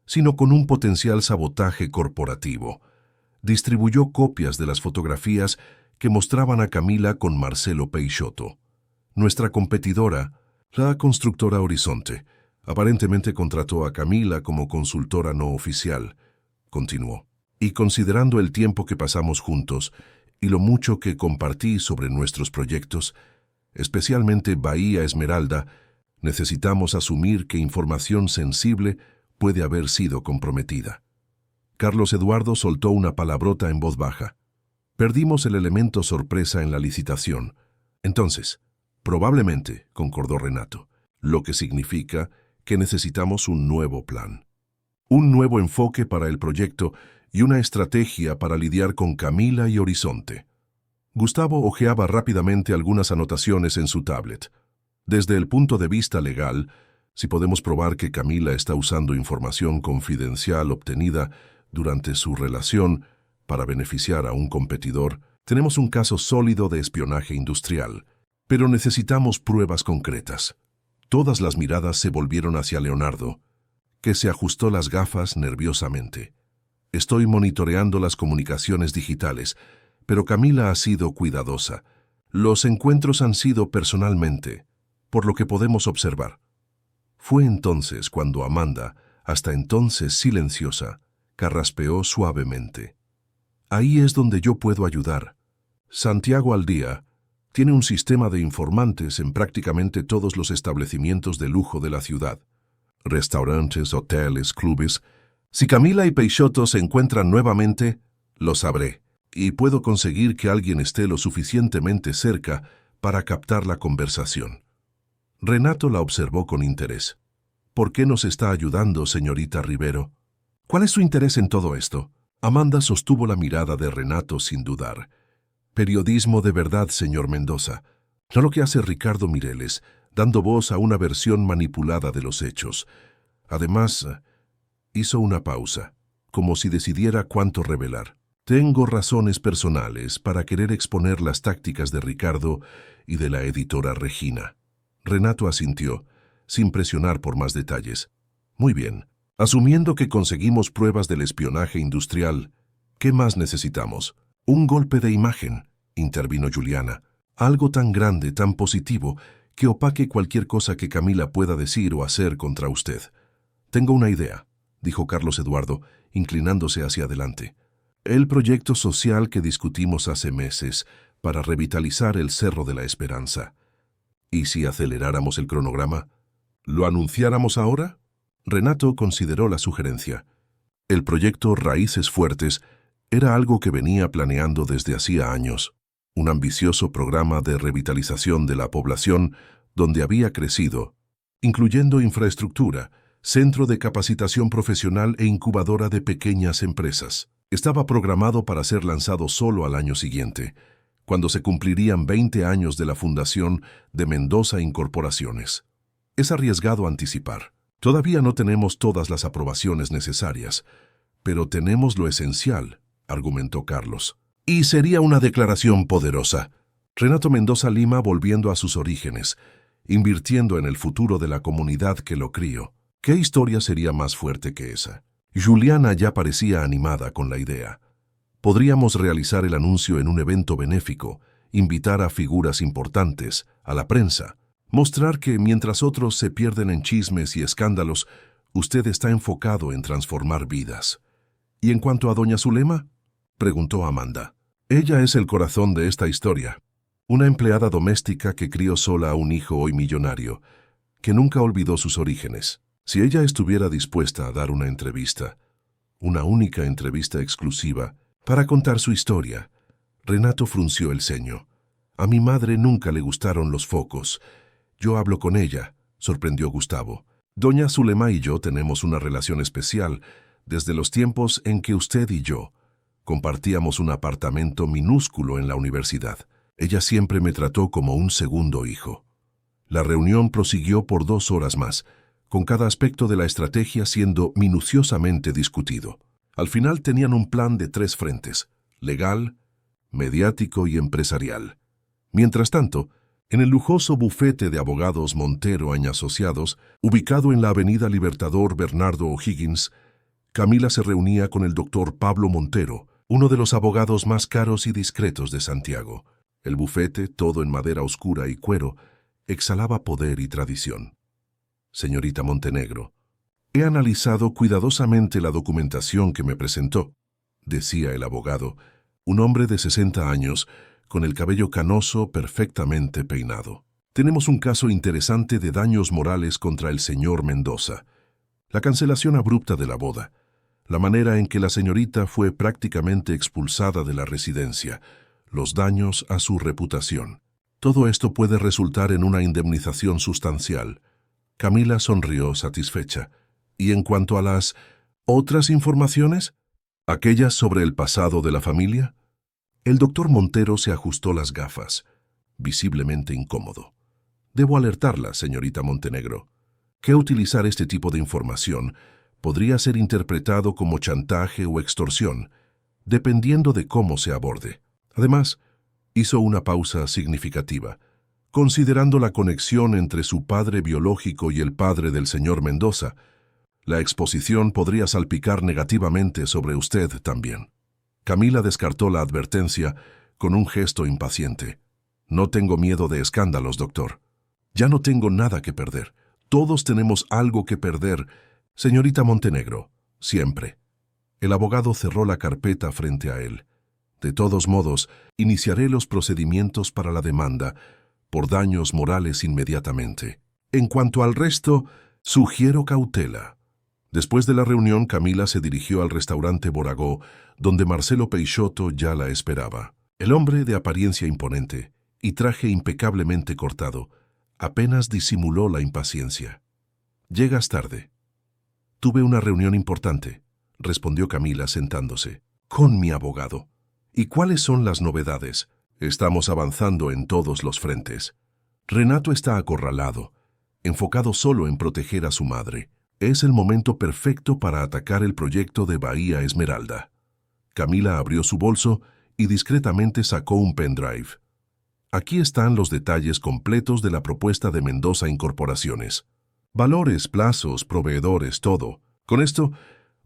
sino con un potencial sabotaje corporativo». Distribuyó copias de las fotografías que mostraban a Camila con Marcelo Peixoto. «Nuestra competidora, la constructora Horizonte, aparentemente contrató a Camila como consultora no oficial», continuó. «Y considerando el tiempo que pasamos juntos y lo mucho que compartí sobre nuestros proyectos, especialmente Bahía Esmeralda, necesitamos asumir que información sensible puede haber sido comprometida». Carlos Eduardo soltó una palabrota en voz baja. «Perdimos el elemento sorpresa en la licitación. Entonces, probablemente», concordó Renato, «lo que significa que necesitamos un nuevo plan. Un nuevo enfoque para el proyecto y una estrategia para lidiar con Camila y Horizonte». Gustavo hojeaba rápidamente algunas anotaciones en su tablet. «Desde el punto de vista legal, si podemos probar que Camila está usando información confidencial obtenida durante su relación para beneficiar a un competidor, tenemos un caso sólido de espionaje industrial, pero necesitamos pruebas concretas». Todas las miradas se volvieron hacia Leonardo, que se ajustó las gafas nerviosamente. «Estoy monitoreando las comunicaciones digitales, pero Camila ha sido cuidadosa. Los encuentros han sido personalmente, por lo que podemos observar». Fue entonces cuando Amanda, hasta entonces silenciosa, carraspeó suavemente. Ahí es donde yo puedo ayudar. Santiago al Día tiene un sistema de informantes en prácticamente todos los establecimientos de lujo de la ciudad. Restaurantes, hoteles, clubes. Si Camila y Peixoto se encuentran nuevamente, lo sabré, y puedo conseguir que alguien esté lo suficientemente cerca para captar la conversación. Renato la observó con interés. ¿Por qué nos está ayudando, señorita Rivero? ¿Cuál es su interés en todo esto? Amanda sostuvo la mirada de Renato sin dudar. Periodismo de verdad, señor Mendoza. No lo que hace Ricardo Mireles, dando voz a una versión manipulada de los hechos. Además, hizo una pausa, como si decidiera cuánto revelar. Tengo razones personales para querer exponer las tácticas de Ricardo y de la editora Regina. Renato asintió, sin presionar por más detalles. Muy bien. Asumiendo que conseguimos pruebas del espionaje industrial, ¿qué más necesitamos? Un golpe de imagen, intervino Juliana. Algo tan grande, tan positivo, que opaque cualquier cosa que Camila pueda decir o hacer contra usted. Tengo una idea, dijo Carlos Eduardo, inclinándose hacia adelante. El proyecto social que discutimos hace meses para revitalizar el Cerro de la Esperanza. ¿Y si aceleráramos el cronograma? ¿Lo anunciáramos ahora? Renato consideró la sugerencia. El proyecto Raíces Fuertes era algo que venía planeando desde hacía años, un ambicioso programa de revitalización de la población donde había crecido, incluyendo infraestructura, centro de capacitación profesional e incubadora de pequeñas empresas. Estaba programado para ser lanzado solo al año siguiente, cuando se cumplirían 20 años de la fundación de Mendoza Incorporaciones. Es arriesgado anticipar. Todavía no tenemos todas las aprobaciones necesarias, pero tenemos lo esencial, argumentó Carlos. Y sería una declaración poderosa. Renato Mendoza Lima volviendo a sus orígenes, invirtiendo en el futuro de la comunidad que lo crió. ¿Qué historia sería más fuerte que esa? Juliana ya parecía animada con la idea. Podríamos realizar el anuncio en un evento benéfico, invitar a figuras importantes, a la prensa, mostrar que mientras otros se pierden en chismes y escándalos, usted está enfocado en transformar vidas. ¿Y en cuanto a doña Zulema? Preguntó Amanda. Ella es el corazón de esta historia. Una empleada doméstica que crió sola a un hijo hoy millonario, que nunca olvidó sus orígenes. Si ella estuviera dispuesta a dar una entrevista, una única entrevista exclusiva, para contar su historia, Renato frunció el ceño. A mi madre nunca le gustaron los focos. Yo hablo con ella, sorprendió Gustavo. Doña Zulema y yo tenemos una relación especial desde los tiempos en que usted y yo compartíamos un apartamento minúsculo en la universidad. Ella siempre me trató como un segundo hijo. La reunión prosiguió por 2 horas más, con cada aspecto de la estrategia siendo minuciosamente discutido. Al final tenían un plan de 3 frentes: legal, mediático y empresarial. Mientras tanto, en el lujoso bufete de abogados Montero & Asociados, ubicado en la avenida Libertador Bernardo O'Higgins, Camila se reunía con el doctor Pablo Montero, uno de los abogados más caros y discretos de Santiago. El bufete, todo en madera oscura y cuero, exhalaba poder y tradición. Señorita Montenegro, he analizado cuidadosamente la documentación que me presentó, decía el abogado, un hombre de 60 años, con el cabello canoso perfectamente peinado. Tenemos un caso interesante de daños morales contra el señor Mendoza. La cancelación abrupta de la boda, la manera en que la señorita fue prácticamente expulsada de la residencia, los daños a su reputación. Todo esto puede resultar en una indemnización sustancial. Camila sonrió satisfecha. ¿Y en cuanto a las otras informaciones? ¿Aquellas sobre el pasado de la familia? El doctor Montero se ajustó las gafas, visiblemente incómodo. Debo alertarla, señorita Montenegro, que utilizar este tipo de información podría ser interpretado como chantaje o extorsión, dependiendo de cómo se aborde. Además, hizo una pausa significativa. Considerando la conexión entre su padre biológico y el padre del señor Mendoza, la exposición podría salpicar negativamente sobre usted también. Camila descartó la advertencia con un gesto impaciente. No tengo miedo de escándalos, doctor. Ya no tengo nada que perder. Todos tenemos algo que perder Señorita Montenegro, siempre. El abogado cerró la carpeta frente a él. De todos modos, iniciaré los procedimientos para la demanda por daños morales inmediatamente. En cuanto al resto, sugiero cautela. Después de la reunión, Camila se dirigió al restaurante Boragó, donde Marcelo Peixoto ya la esperaba. El hombre, de apariencia imponente y traje impecablemente cortado, apenas disimuló la impaciencia. «Llegas tarde». «Tuve una reunión importante», respondió Camila sentándose. «Con mi abogado». «¿Y cuáles son las novedades?» «Estamos avanzando en todos los frentes. Renato está acorralado, enfocado solo en proteger a su madre. Es el momento perfecto para atacar el proyecto de Bahía Esmeralda». Camila abrió su bolso y discretamente sacó un pendrive. «Aquí están los detalles completos de la propuesta de Mendoza Incorporaciones. Valores, plazos, proveedores, todo. Con esto,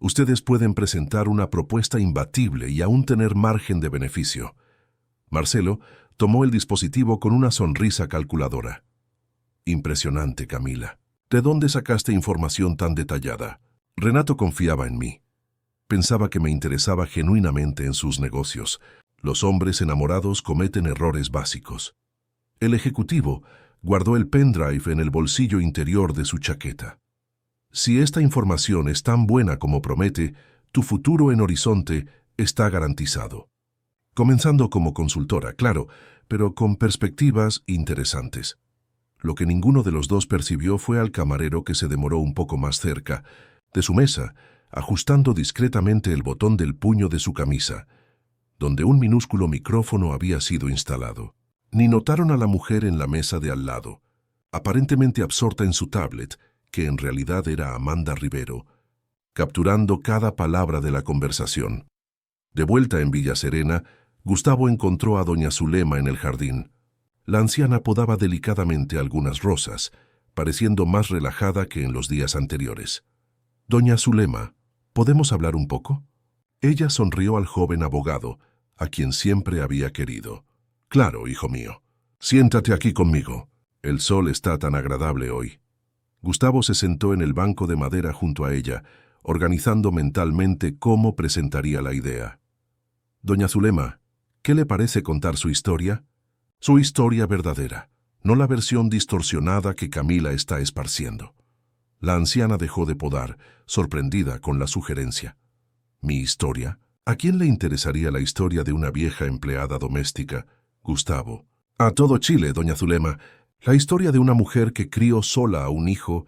ustedes pueden presentar una propuesta imbatible y aún tener margen de beneficio». Marcelo tomó el dispositivo con una sonrisa calculadora. «Impresionante, Camila. ¿De dónde sacaste información tan detallada?» Renato confiaba en mí. Pensaba que me interesaba genuinamente en sus negocios. Los hombres enamorados cometen errores básicos. El ejecutivo guardó el pendrive en el bolsillo interior de su chaqueta. «Si esta información es tan buena como promete, tu futuro en Horizonte está garantizado. Comenzando como consultora, claro, pero con perspectivas interesantes». Lo que ninguno de los dos percibió fue al camarero, que se demoró un poco más cerca de su mesa, ajustando discretamente el botón del puño de su camisa, donde un minúsculo micrófono había sido instalado. Ni notaron a la mujer en la mesa de al lado, aparentemente absorta en su tablet, que en realidad era Amanda Rivero, capturando cada palabra de la conversación. De vuelta en Villa Serena, Gustavo encontró a doña Zulema en el jardín. La anciana podaba delicadamente algunas rosas, pareciendo más relajada que en los días anteriores. «Doña Zulema, ¿podemos hablar un poco?» Ella sonrió al joven abogado, a quien siempre había querido. «Claro, hijo mío. Siéntate aquí conmigo. El sol está tan agradable hoy». Gustavo se sentó en el banco de madera junto a ella, organizando mentalmente cómo presentaría la idea. «Doña Zulema, ¿qué le parece contar su historia?» «Su historia verdadera, no la versión distorsionada que Camila está esparciendo». La anciana dejó de podar, sorprendida con la sugerencia. «¿Mi historia? ¿A quién le interesaría la historia de una vieja empleada doméstica?» «Gustavo». «A todo Chile, doña Zulema. La historia de una mujer que crió sola a un hijo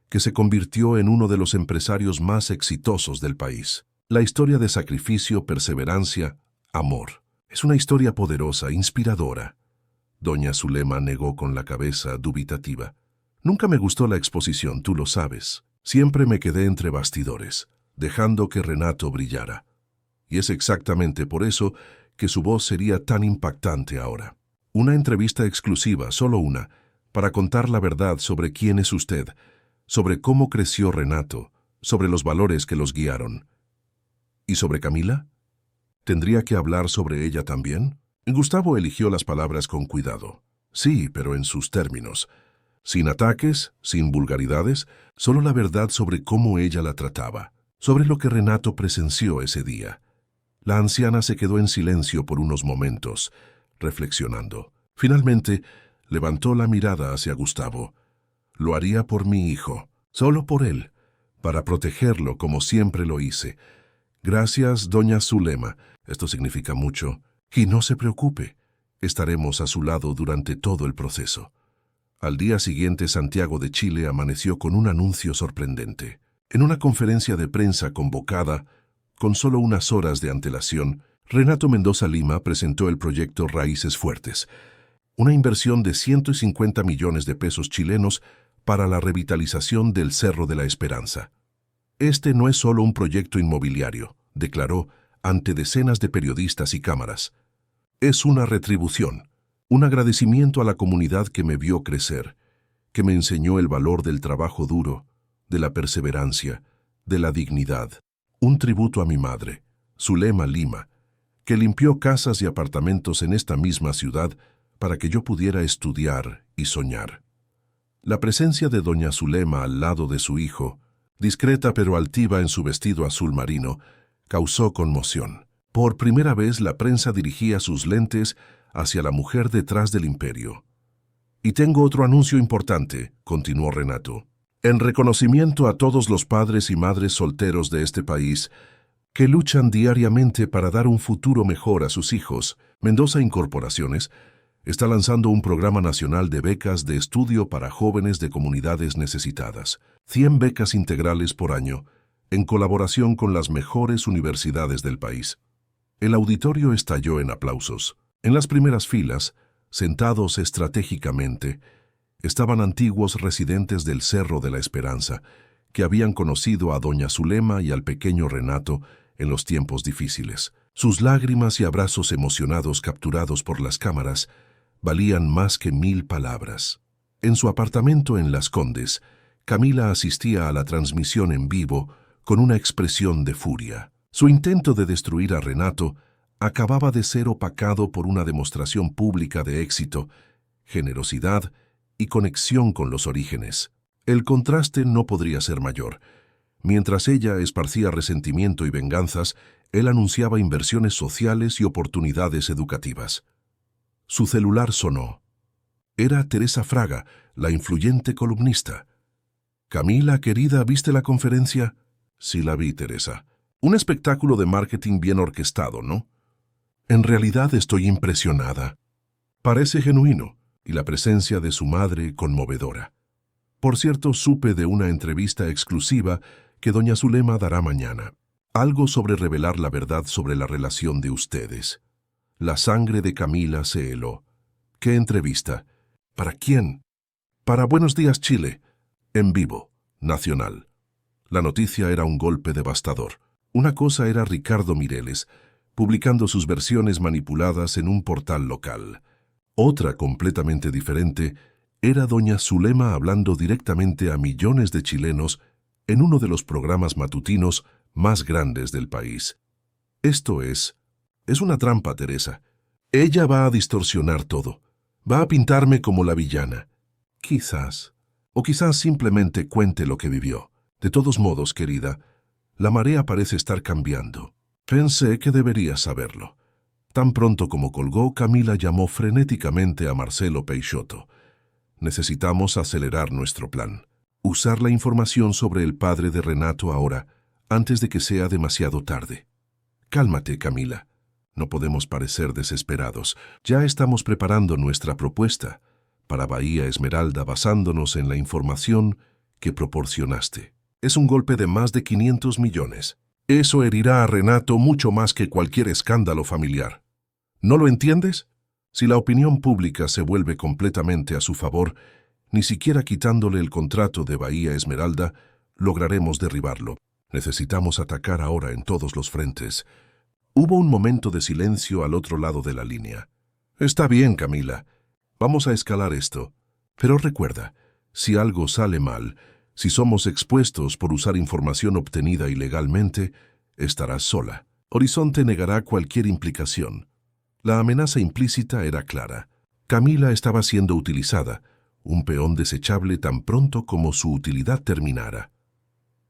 que se convirtió en uno de los empresarios más exitosos del país. La historia de sacrificio, perseverancia, amor. Es una historia poderosa, inspiradora». Doña Zulema negó con la cabeza dubitativa. «Nunca me gustó la exposición, tú lo sabes. Siempre me quedé entre bastidores, dejando que Renato brillara. Y es exactamente por eso que su voz sería tan impactante ahora. Una entrevista exclusiva, solo una, para contar la verdad sobre quién es usted, sobre cómo creció Renato, sobre los valores que los guiaron. ¿Y sobre Camila? ¿Tendría que hablar sobre ella también?» Gustavo eligió las palabras con cuidado. «Sí, pero en sus términos. Sin ataques, sin vulgaridades, solo la verdad sobre cómo ella la trataba, sobre lo que Renato presenció ese día». La anciana se quedó en silencio por unos momentos, reflexionando. Finalmente, levantó la mirada hacia Gustavo. «Lo haría por mi hijo, solo por él, para protegerlo como siempre lo hice. Gracias, doña Zulema. Esto significa mucho. Y no se preocupe, estaremos a su lado durante todo el proceso». Al día siguiente, Santiago de Chile amaneció con un anuncio sorprendente. En una conferencia de prensa convocada, con solo unas horas de antelación, Renato Mendoza Lima presentó el proyecto Raíces Fuertes, una inversión de 150 millones de pesos chilenos para la revitalización del Cerro de la Esperanza. «Este no es solo un proyecto inmobiliario», declaró ante decenas de periodistas y cámaras. «Es una retribución, un agradecimiento a la comunidad que me vio crecer, que me enseñó el valor del trabajo duro, de la perseverancia, de la dignidad. Un tributo a mi madre, Zulema Lima, que limpió casas y apartamentos en esta misma ciudad para que yo pudiera estudiar y soñar». La presencia de doña Zulema al lado de su hijo discreta pero altiva en su vestido azul marino, causó conmoción. Por primera vez la prensa dirigía sus lentes hacia la mujer detrás del imperio. «Y tengo otro anuncio importante», continuó Renato. «En reconocimiento a todos los padres y madres solteros de este país que luchan diariamente para dar un futuro mejor a sus hijos, Mendoza Incorporaciones está lanzando un programa nacional de becas de estudio para jóvenes de comunidades necesitadas. 100 becas integrales por año, en colaboración con las mejores universidades del país». El auditorio estalló en aplausos. En las primeras filas, sentados estratégicamente, estaban antiguos residentes del Cerro de la Esperanza, que habían conocido a doña Zulema y al pequeño Renato en los tiempos difíciles. Sus lágrimas y abrazos emocionados capturados por las cámaras valían más que 1000 palabras. En su apartamento en Las Condes, Camila asistía a la transmisión en vivo con una expresión de furia. Su intento de destruir a Renato acababa de ser opacado por una demostración pública de éxito, generosidad y conexión con los orígenes. El contraste no podría ser mayor. Mientras ella esparcía resentimiento y venganzas, él anunciaba inversiones sociales y oportunidades educativas. Su celular sonó. Era Teresa Fraga, la influyente columnista. «Camila, querida, ¿viste la conferencia?» «Sí la vi, Teresa. Un espectáculo de marketing bien orquestado, ¿no?» «En realidad estoy impresionada. Parece genuino, y la presencia de su madre conmovedora. Por cierto, supe de una entrevista exclusiva que doña Zulema dará mañana. Algo sobre revelar la verdad sobre la relación de ustedes». La sangre de Camila se heló. «¿Qué entrevista? ¿Para quién?» «Para Buenos Días, Chile. En vivo, nacional». La noticia era un golpe devastador. Una cosa era Ricardo Mireles, publicando sus versiones manipuladas en un portal local. Otra, completamente diferente, era doña Zulema hablando directamente a millones de chilenos en uno de los programas matutinos más grandes del país. Esto es una trampa, Teresa. Ella va a distorsionar todo. Va a pintarme como la villana. Quizás. O quizás simplemente cuente lo que vivió. De todos modos, querida, la marea parece estar cambiando. Pensé que deberías saberlo. Tan pronto como colgó, Camila llamó frenéticamente a Marcelo Peixoto. Necesitamos acelerar nuestro plan. Usar la información sobre el padre de Renato ahora, antes de que sea demasiado tarde. Cálmate, Camila. No podemos parecer desesperados. Ya estamos preparando nuestra propuesta para Bahía Esmeralda basándonos en la información que proporcionaste. Es un golpe de más de 500 millones. Eso herirá a Renato mucho más que cualquier escándalo familiar. ¿No lo entiendes? Si la opinión pública se vuelve completamente a su favor, ni siquiera quitándole el contrato de Bahía Esmeralda, lograremos derribarlo. Necesitamos atacar ahora en todos los frentes. Hubo un momento de silencio al otro lado de la línea. Está bien, Camila. Vamos a escalar esto. Pero recuerda, si algo sale mal, si somos expuestos por usar información obtenida ilegalmente, estarás sola. Horizonte negará cualquier implicación. La amenaza implícita era clara. Camila estaba siendo utilizada, un peón desechable tan pronto como su utilidad terminara.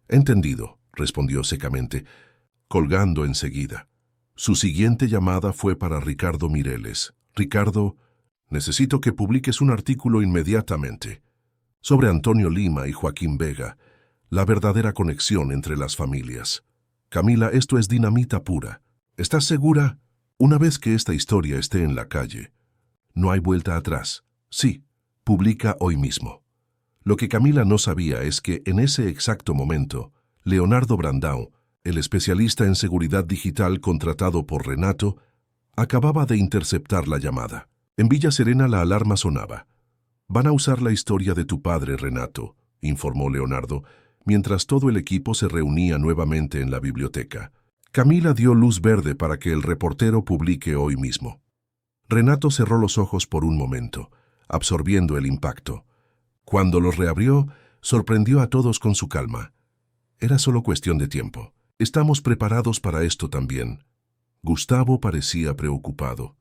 «Entendido», respondió secamente, colgando enseguida. Su siguiente llamada fue para Ricardo Mireles. «Ricardo, necesito que publiques un artículo inmediatamente sobre Antonio Lima y Joaquín Vega, la verdadera conexión entre las familias. Camila, esto es dinamita pura. ¿Estás segura? Una vez que esta historia esté en la calle, no hay vuelta atrás. Sí, publica hoy mismo». Lo que Camila no sabía es que en ese exacto momento, Leonardo Brandão, el especialista en seguridad digital contratado por Renato, acababa de interceptar la llamada. En Villa Serena la alarma sonaba. «Van a usar la historia de tu padre, Renato», informó Leonardo, mientras todo el equipo se reunía nuevamente en la biblioteca. Camila dio luz verde para que el reportero publique hoy mismo. Renato cerró los ojos por un momento, absorbiendo el impacto. Cuando los reabrió, sorprendió a todos con su calma. Era solo cuestión de tiempo. «Estamos preparados para esto también». Gustavo parecía preocupado.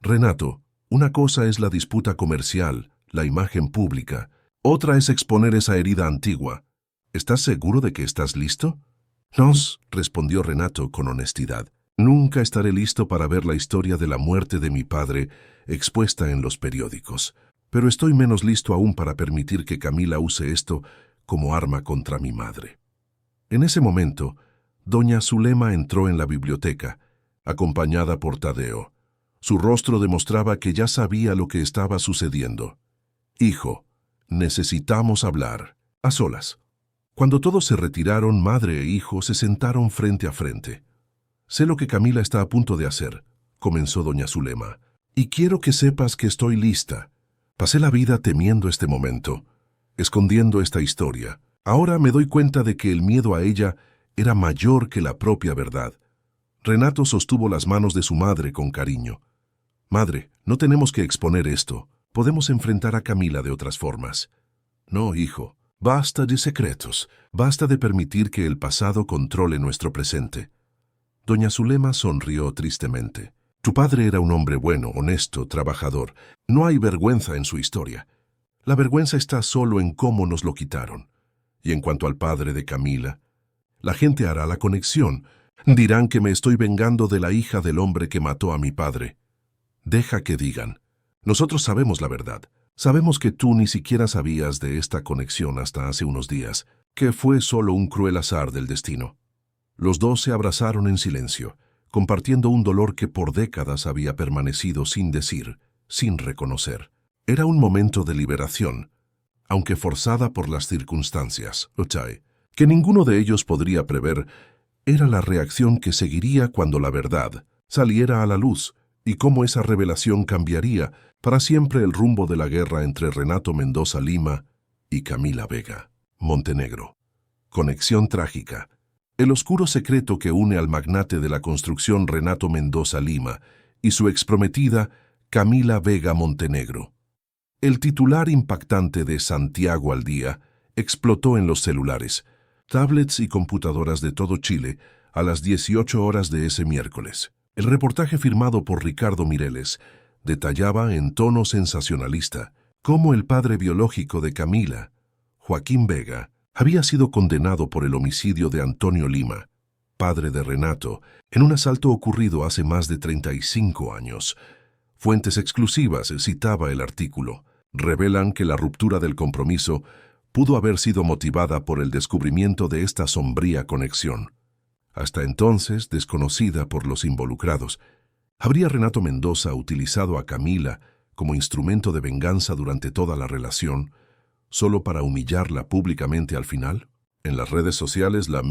«Renato, una cosa es la disputa comercial, la imagen pública. Otra es exponer esa herida antigua. ¿Estás seguro de que estás listo? Nos, respondió Renato con honestidad. Nunca estaré listo para ver la historia de la muerte de mi padre expuesta en los periódicos, pero estoy menos listo aún para permitir que Camila use esto como arma contra mi madre. En ese momento, doña Zulema entró en la biblioteca, acompañada por Tadeo. Su rostro demostraba que ya sabía lo que estaba sucediendo. Hijo, necesitamos hablar, a solas. Cuando todos se retiraron, madre e hijo se sentaron frente a frente. Sé lo que Camila está a punto de hacer, comenzó doña Zulema, y quiero que sepas que estoy lista. Pasé la vida temiendo este momento, escondiendo esta historia. Ahora me doy cuenta de que el miedo a ella era mayor que la propia verdad. Renato sostuvo las manos de su madre con cariño. Madre, no tenemos que exponer esto. Podemos enfrentar a Camila de otras formas. No, hijo. Basta de secretos. Basta de permitir que el pasado controle nuestro presente. Doña Zulema sonrió tristemente. Tu padre era un hombre bueno, honesto, trabajador. No hay vergüenza en su historia. La vergüenza está solo en cómo nos lo quitaron. Y en cuanto al padre de Camila, la gente hará la conexión. Dirán que me estoy vengando de la hija del hombre que mató a mi padre. Deja que digan. Nosotros sabemos la verdad. Sabemos que tú ni siquiera sabías de esta conexión hasta hace unos días, que fue solo un cruel azar del destino. Los dos se abrazaron en silencio, compartiendo un dolor que por décadas había permanecido sin decir, sin reconocer. Era un momento de liberación, aunque forzada por las circunstancias, que ninguno de ellos podría prever. Era la reacción que seguiría cuando la verdad saliera a la luz y cómo esa revelación cambiaría para siempre el rumbo de la guerra entre Renato Mendoza Lima y Camila Vega Montenegro. Conexión trágica. El oscuro secreto que une al magnate de la construcción Renato Mendoza Lima y su exprometida Camila Vega Montenegro. El titular impactante de Santiago al Día explotó en los celulares, tablets y computadoras de todo Chile a las 18 horas de ese miércoles. El reportaje firmado por Ricardo Mireles detallaba en tono sensacionalista cómo el padre biológico de Camila, Joaquín Vega, había sido condenado por el homicidio de Antonio Lima, padre de Renato, en un asalto ocurrido hace más de 35 años. Fuentes exclusivas, citaba el artículo, revelan que la ruptura del compromiso pudo haber sido motivada por el descubrimiento de esta sombría conexión. Hasta entonces, desconocida por los involucrados, ¿habría Renato Mendoza utilizado a Camila como instrumento de venganza durante toda la relación, solo para humillarla públicamente al final? En las redes sociales, la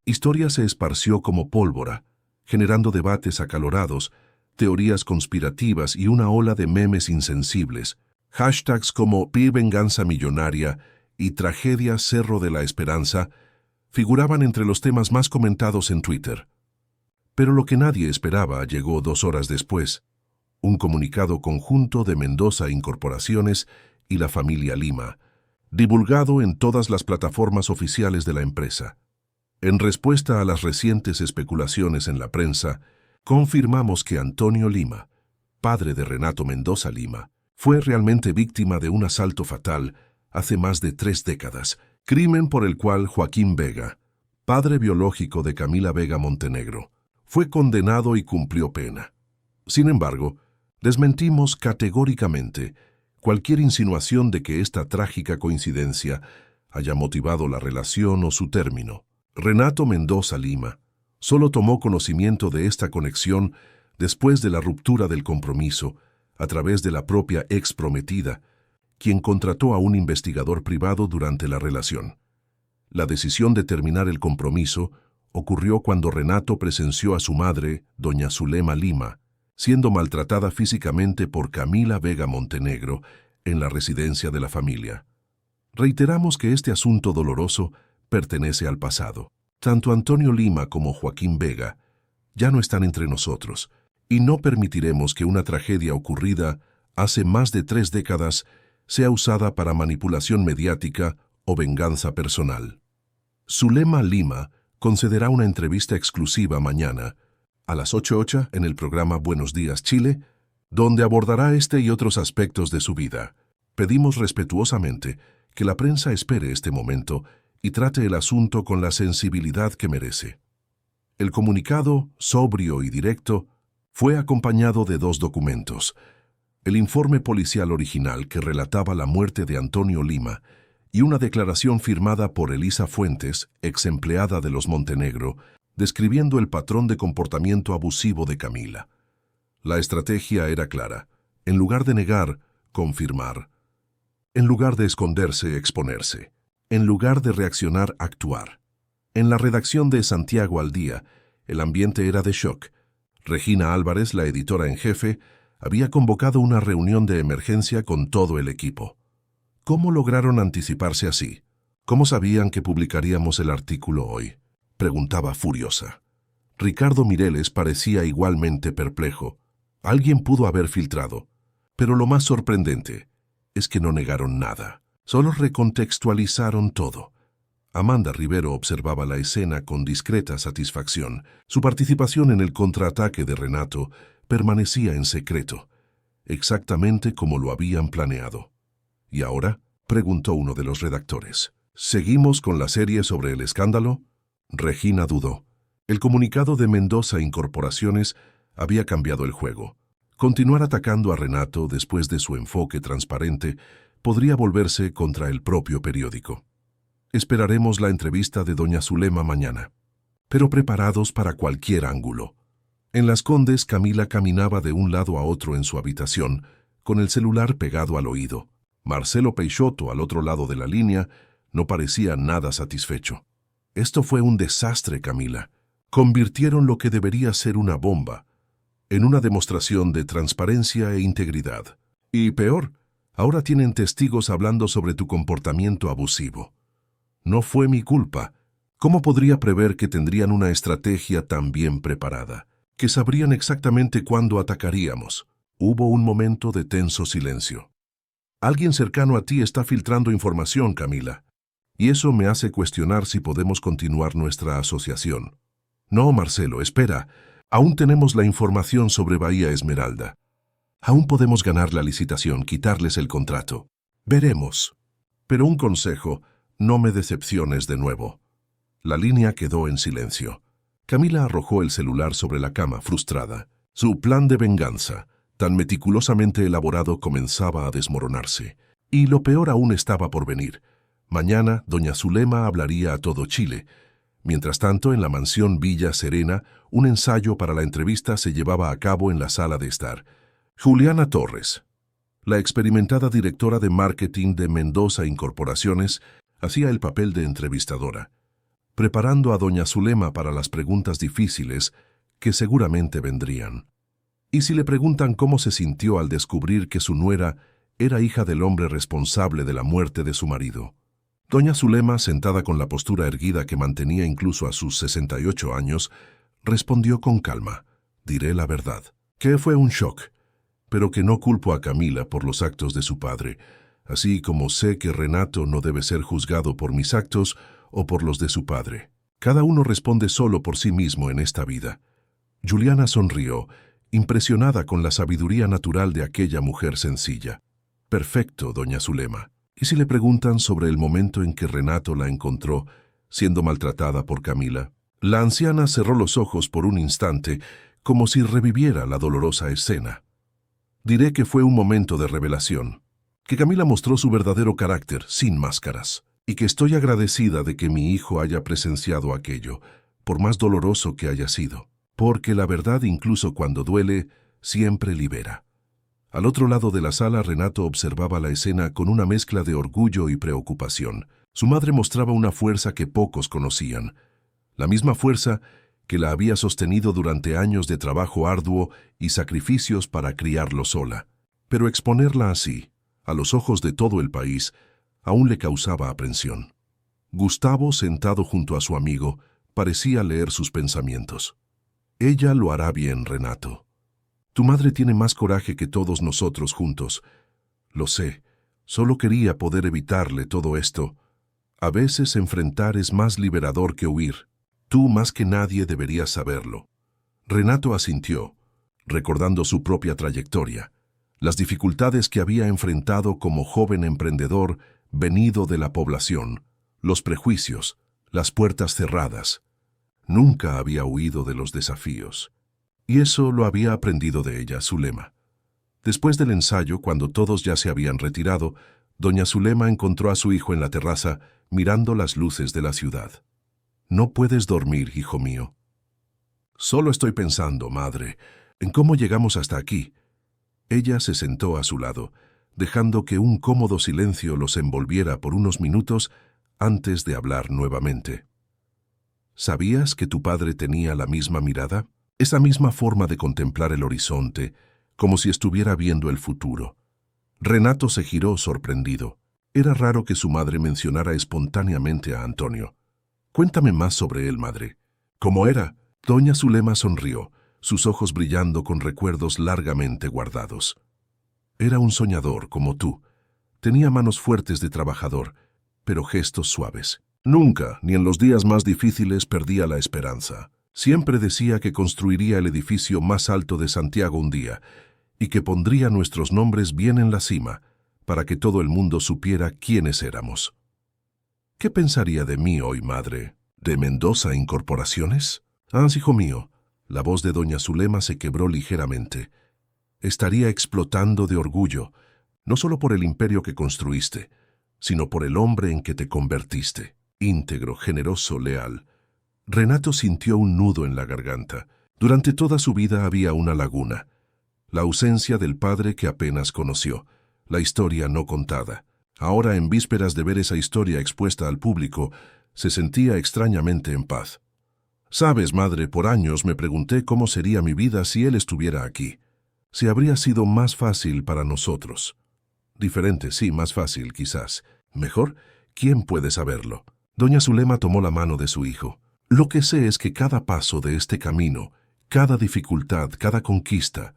historia se esparció como pólvora, generando debates acalorados, teorías conspirativas y una ola de memes insensibles. Hashtags como Pi Venganza Millonaria y Tragedia Cerro de la Esperanza figuraban entre los temas más comentados en Twitter. Pero lo que nadie esperaba llegó 2 horas después. Un comunicado conjunto de Mendoza Incorporaciones y la familia Lima, divulgado en todas las plataformas oficiales de la empresa. En respuesta a las recientes especulaciones en la prensa, confirmamos que Antonio Lima, padre de Renato Mendoza Lima, fue realmente víctima de un asalto fatal hace más de 3 décadas, crimen por el cual Joaquín Vega, padre biológico de Camila Vega Montenegro, fue condenado y cumplió pena. Sin embargo, desmentimos categóricamente cualquier insinuación de que esta trágica coincidencia haya motivado la relación o su término. Renato Mendoza Lima solo tomó conocimiento de esta conexión después de la ruptura del compromiso a través de la propia ex prometida, quien contrató a un investigador privado durante la relación. La decisión de terminar el compromiso ocurrió cuando Renato presenció a su madre, doña Zulema Lima, siendo maltratada físicamente por Camila Vega Montenegro en la residencia de la familia. Reiteramos que este asunto doloroso pertenece al pasado. Tanto Antonio Lima como Joaquín Vega ya no están entre nosotros, y no permitiremos que una tragedia ocurrida hace más de 3 décadas sea usada para manipulación mediática o venganza personal. Zulema Lima concederá una entrevista exclusiva mañana, a las 8:08 en el programa Buenos Días Chile, donde abordará este y otros aspectos de su vida. Pedimos respetuosamente que la prensa espere este momento y trate el asunto con la sensibilidad que merece. El comunicado, sobrio y directo, fue acompañado de 2 documentos: el informe policial original que relataba la muerte de Antonio Lima y una declaración firmada por Elisa Fuentes, ex empleada de los Montenegro, describiendo el patrón de comportamiento abusivo de Camila. La estrategia era clara: en lugar de negar, confirmar; en lugar de esconderse, exponerse; en lugar de reaccionar, actuar. En la redacción de Santiago al Día, el ambiente era de shock. Regina Álvarez, la editora en jefe, había convocado una reunión de emergencia con todo el equipo. ¿Cómo lograron anticiparse así? ¿Cómo sabían que publicaríamos el artículo hoy?, preguntaba furiosa. Ricardo Mireles parecía igualmente perplejo. Alguien pudo haber filtrado. Pero lo más sorprendente es que no negaron nada. Solo recontextualizaron todo. Amanda Rivero observaba la escena con discreta satisfacción. Su participación en el contraataque de Renato permanecía en secreto, exactamente como lo habían planeado. ¿Y ahora?, preguntó uno de los redactores. ¿Seguimos con la serie sobre el escándalo? Regina dudó. El comunicado de Mendoza Incorporaciones había cambiado el juego. Continuar atacando a Renato después de su enfoque transparente podría volverse contra el propio periódico. Esperaremos la entrevista de doña Zulema mañana, pero preparados para cualquier ángulo. En Las Condes, Camila caminaba de un lado a otro en su habitación, con el celular pegado al oído. Marcelo Peixoto, al otro lado de la línea, no parecía nada satisfecho. Esto fue un desastre, Camila. Convirtieron lo que debería ser una bomba en una demostración de transparencia e integridad. Y peor, ahora tienen testigos hablando sobre tu comportamiento abusivo. No fue mi culpa. ¿Cómo podría prever que tendrían una estrategia tan bien preparada? Que sabrían exactamente cuándo atacaríamos. Hubo un momento de tenso silencio. Alguien cercano a ti está filtrando información, Camila. Y eso me hace cuestionar si podemos continuar nuestra asociación. No, Marcelo, espera. Aún tenemos la información sobre Bahía Esmeralda. Aún podemos ganar la licitación, quitarles el contrato. Veremos. Pero un consejo: no me decepciones de nuevo. La línea quedó en silencio. Camila arrojó el celular sobre la cama, frustrada. Su plan de venganza, tan meticulosamente elaborado, comenzaba a desmoronarse. Y lo peor aún estaba por venir. Mañana, doña Zulema hablaría a todo Chile. Mientras tanto, en la mansión Villa Serena, un ensayo para la entrevista se llevaba a cabo en la sala de estar. Juliana Torres, la experimentada directora de marketing de Mendoza Incorporaciones, hacía el papel de entrevistadora, preparando a doña Zulema para las preguntas difíciles que seguramente vendrían. Y si le preguntan cómo se sintió al descubrir que su nuera era hija del hombre responsable de la muerte de su marido. Doña Zulema, sentada con la postura erguida que mantenía incluso a sus 68 años, respondió con calma: diré la verdad, que fue un shock, pero que no culpo a Camila por los actos de su padre, así como sé que Renato no debe ser juzgado por mis actos o por los de su padre. Cada uno responde solo por sí mismo en esta vida. Juliana sonrió, impresionada con la sabiduría natural de aquella mujer sencilla. Perfecto, doña Zulema. ¿Y si le preguntan sobre el momento en que Renato la encontró siendo maltratada por Camila? La anciana cerró los ojos por un instante, como si reviviera la dolorosa escena. Diré que fue un momento de revelación, que Camila mostró su verdadero carácter, sin máscaras, y que estoy agradecida de que mi hijo haya presenciado aquello, por más doloroso que haya sido, porque la verdad, incluso cuando duele, siempre libera. Al otro lado de la sala, Renato observaba la escena con una mezcla de orgullo y preocupación. Su madre mostraba una fuerza que pocos conocían, la misma fuerza que la había sostenido durante años de trabajo arduo y sacrificios para criarlo sola. Pero exponerla así, a los ojos de todo el país, aún le causaba aprensión. Gustavo, sentado junto a su amigo, parecía leer sus pensamientos. Ella lo hará bien, Renato. Tu madre tiene más coraje que todos nosotros juntos. Lo sé, solo quería poder evitarle todo esto. A veces enfrentar es más liberador que huir. Tú más que nadie deberías saberlo. Renato asintió, recordando su propia trayectoria, las dificultades que había enfrentado como joven emprendedor venido de la población, los prejuicios, las puertas cerradas. Nunca había huido de los desafíos. Y eso lo había aprendido de ella, Zulema. Después del ensayo, cuando todos ya se habían retirado, doña Zulema encontró a su hijo en la terraza, mirando las luces de la ciudad. «No puedes dormir, hijo mío». «Solo estoy pensando, madre, en cómo llegamos hasta aquí». Ella se sentó a su lado, dejando que un cómodo silencio los envolviera por unos minutos antes de hablar nuevamente. ¿Sabías que tu padre tenía la misma mirada? Esa misma forma de contemplar el horizonte, como si estuviera viendo el futuro. Renato se giró sorprendido. Era raro que su madre mencionara espontáneamente a Antonio. «Cuéntame más sobre él, madre». «¿Cómo era?» Doña Zulema sonrió, sus ojos brillando con recuerdos largamente guardados. «Era un soñador como tú. Tenía manos fuertes de trabajador, pero gestos suaves. Nunca, ni en los días más difíciles, perdía la esperanza. Siempre decía que construiría el edificio más alto de Santiago un día y que pondría nuestros nombres bien en la cima para que todo el mundo supiera quiénes éramos». «¿Qué pensaría de mí hoy, madre? ¿De Mendoza Incorporaciones?» «Ah, hijo mío». La voz de doña Zulema se quebró ligeramente. «Estaría explotando de orgullo, no solo por el imperio que construiste, sino por el hombre en que te convertiste. Íntegro, generoso, leal». Renato sintió un nudo en la garganta. Durante toda su vida había una laguna. La ausencia del padre que apenas conoció, la historia no contada. Ahora, en vísperas de ver esa historia expuesta al público, se sentía extrañamente en paz. «Sabes, madre, por años me pregunté cómo sería mi vida si él estuviera aquí. Si habría sido más fácil para nosotros. Diferente, sí, más fácil, quizás. Mejor, ¿quién puede saberlo?» Doña Zulema tomó la mano de su hijo. «Lo que sé es que cada paso de este camino, cada dificultad, cada conquista,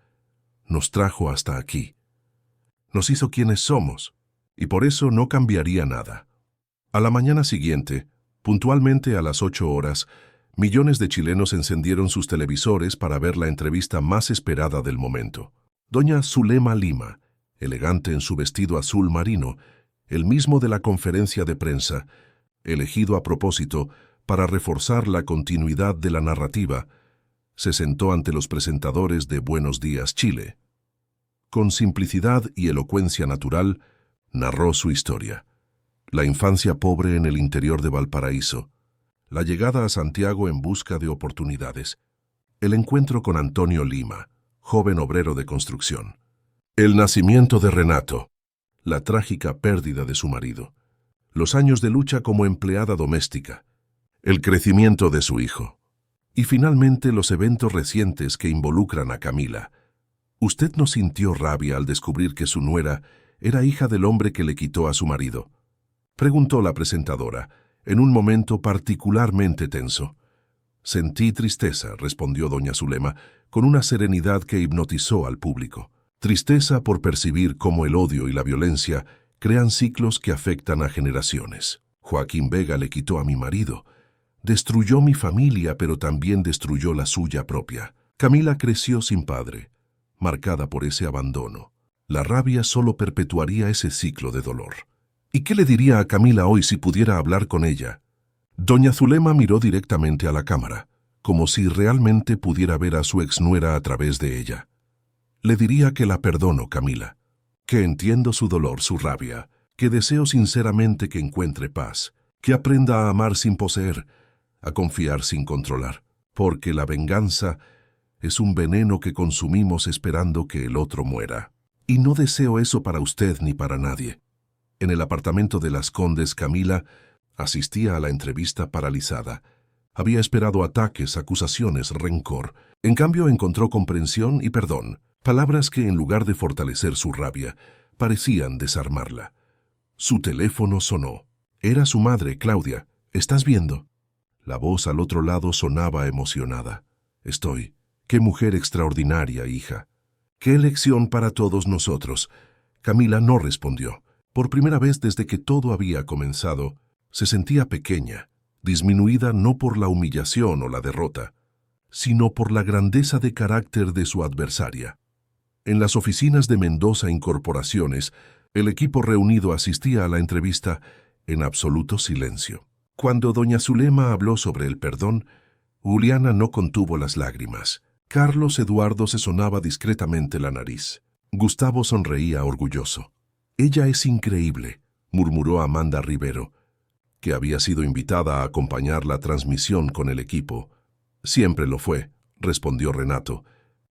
nos trajo hasta aquí. Nos hizo quienes somos, y por eso no cambiaría nada». A la mañana siguiente, puntualmente a las 8 horas, millones de chilenos encendieron sus televisores para ver la entrevista más esperada del momento. Doña Zulema Lima, elegante en su vestido azul marino, el mismo de la conferencia de prensa, elegido a propósito para reforzar la continuidad de la narrativa, se sentó ante los presentadores de Buenos Días, Chile. Con simplicidad y elocuencia natural, narró su historia. La infancia pobre en el interior de Valparaíso, la llegada a Santiago en busca de oportunidades, el encuentro con Antonio Lima, joven obrero de construcción, el nacimiento de Renato, la trágica pérdida de su marido, los años de lucha como empleada doméstica, el crecimiento de su hijo, y finalmente los eventos recientes que involucran a Camila. ¿Usted no sintió rabia al descubrir que su nuera era hija del hombre que le quitó a su marido?», preguntó la presentadora, en un momento particularmente tenso. «Sentí tristeza», respondió doña Zulema, con una serenidad que hipnotizó al público. «Tristeza por percibir cómo el odio y la violencia crean ciclos que afectan a generaciones. Joaquín Vega le quitó a mi marido. Destruyó mi familia, pero también destruyó la suya propia. Camila creció sin padre, marcada por ese abandono. La rabia solo perpetuaría ese ciclo de dolor. ¿Y qué le diría a Camila hoy si pudiera hablar con ella?». Doña Zulema miró directamente a la cámara, como si realmente pudiera ver a su exnuera a través de ella. «Le diría que la perdono, Camila, que entiendo su dolor, su rabia, que deseo sinceramente que encuentre paz, que aprenda a amar sin poseer, a confiar sin controlar, porque la venganza es un veneno que consumimos esperando que el otro muera. Y no deseo eso para usted ni para nadie». En el apartamento de Las Condes, Camila asistía a la entrevista paralizada. Había esperado ataques, acusaciones, rencor. En cambio, encontró comprensión y perdón, palabras que, en lugar de fortalecer su rabia, parecían desarmarla. Su teléfono sonó. Era su madre, Claudia. «¿Estás viendo?». La voz al otro lado sonaba emocionada. «Estoy. Qué mujer extraordinaria, hija. Qué lección para todos nosotros». Camila no respondió. Por primera vez desde que todo había comenzado, se sentía pequeña, disminuida no por la humillación o la derrota, sino por la grandeza de carácter de su adversaria. En las oficinas de Mendoza Incorporaciones, el equipo reunido asistía a la entrevista en absoluto silencio. Cuando doña Zulema habló sobre el perdón, Juliana no contuvo las lágrimas. Carlos Eduardo se sonaba discretamente la nariz. Gustavo sonreía orgulloso. «Ella es increíble», murmuró Amanda Rivero, que había sido invitada a acompañar la transmisión con el equipo. «Siempre lo fue», respondió Renato,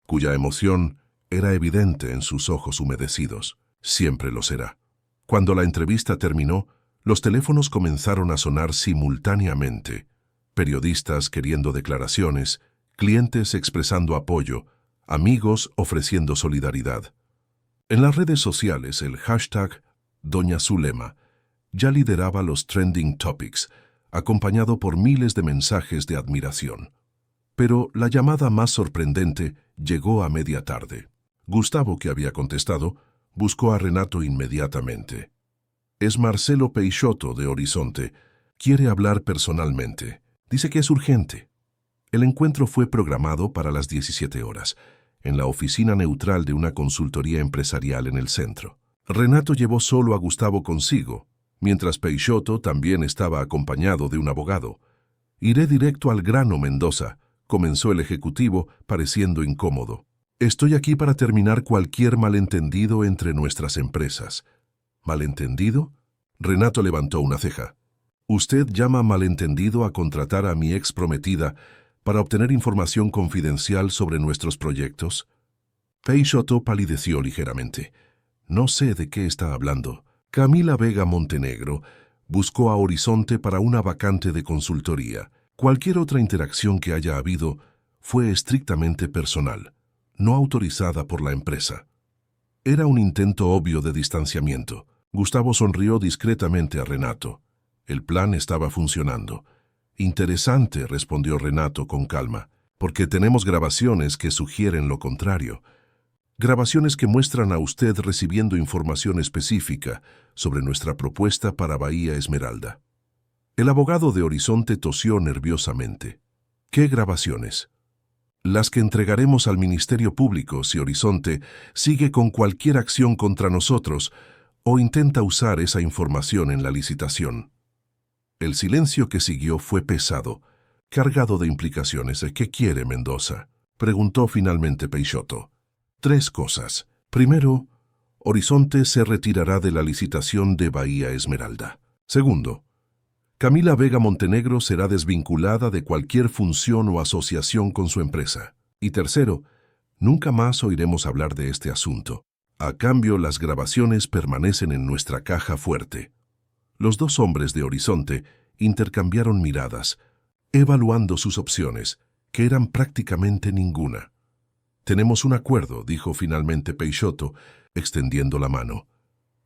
cuya emoción era evidente en sus ojos humedecidos. «Siempre lo será». Cuando la entrevista terminó, los teléfonos comenzaron a sonar simultáneamente. Periodistas queriendo declaraciones, clientes expresando apoyo, amigos ofreciendo solidaridad. En las redes sociales, el hashtag Doña Zulema ya lideraba los trending topics, acompañado por miles de mensajes de admiración. Pero la llamada más sorprendente llegó a media tarde. Gustavo, que había contestado, buscó a Renato inmediatamente. «Es Marcelo Peixoto, de Horizonte. Quiere hablar personalmente. Dice que es urgente». El encuentro fue programado para las 17 horas, en la oficina neutral de una consultoría empresarial en el centro. Renato llevó solo a Gustavo consigo, mientras Peixoto también estaba acompañado de un abogado. «Iré directo al grano, Mendoza», comenzó el ejecutivo, pareciendo incómodo. «Estoy aquí para terminar cualquier malentendido entre nuestras empresas». «¿Malentendido?». Renato levantó una ceja. «¿Usted llama malentendido a contratar a mi ex prometida para obtener información confidencial sobre nuestros proyectos?». Peixoto palideció ligeramente. «No sé de qué está hablando». Camila Vega Montenegro buscó a Horizonte para una vacante de consultoría. Cualquier otra interacción que haya habido fue estrictamente personal, no autorizada por la empresa. Era un intento obvio de distanciamiento. Gustavo sonrió discretamente a Renato. El plan estaba funcionando. «Interesante», respondió Renato con calma, «porque tenemos grabaciones que sugieren lo contrario. Grabaciones que muestran a usted recibiendo información específica sobre nuestra propuesta para Bahía Esmeralda». El abogado de Horizonte tosió nerviosamente. «¿Qué grabaciones?». «Las que entregaremos al Ministerio Público si Horizonte sigue con cualquier acción contra nosotros o intenta usar esa información en la licitación». El silencio que siguió fue pesado, cargado de implicaciones. «¿Qué quiere, Mendoza?», preguntó finalmente Peixoto. «3 cosas. Primero, Horizonte se retirará de la licitación de Bahía Esmeralda. Segundo, Camila Vega Montenegro será desvinculada de cualquier función o asociación con su empresa. Y tercero, nunca más oiremos hablar de este asunto. A cambio, las grabaciones permanecen en nuestra caja fuerte». Los dos hombres de Horizonte intercambiaron miradas, evaluando sus opciones, que eran prácticamente ninguna. «Tenemos un acuerdo», dijo finalmente Peixoto, extendiendo la mano.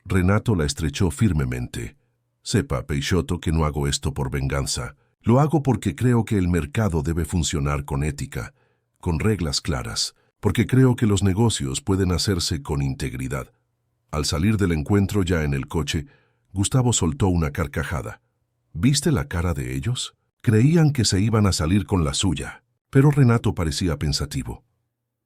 Renato la estrechó firmemente. «Sepa, Peixoto, que no hago esto por venganza. Lo hago porque creo que el mercado debe funcionar con ética, con reglas claras, porque creo que los negocios pueden hacerse con integridad». Al salir del encuentro ya en el coche, Gustavo soltó una carcajada. «¿Viste la cara de ellos? Creían que se iban a salir con la suya». Pero Renato parecía pensativo.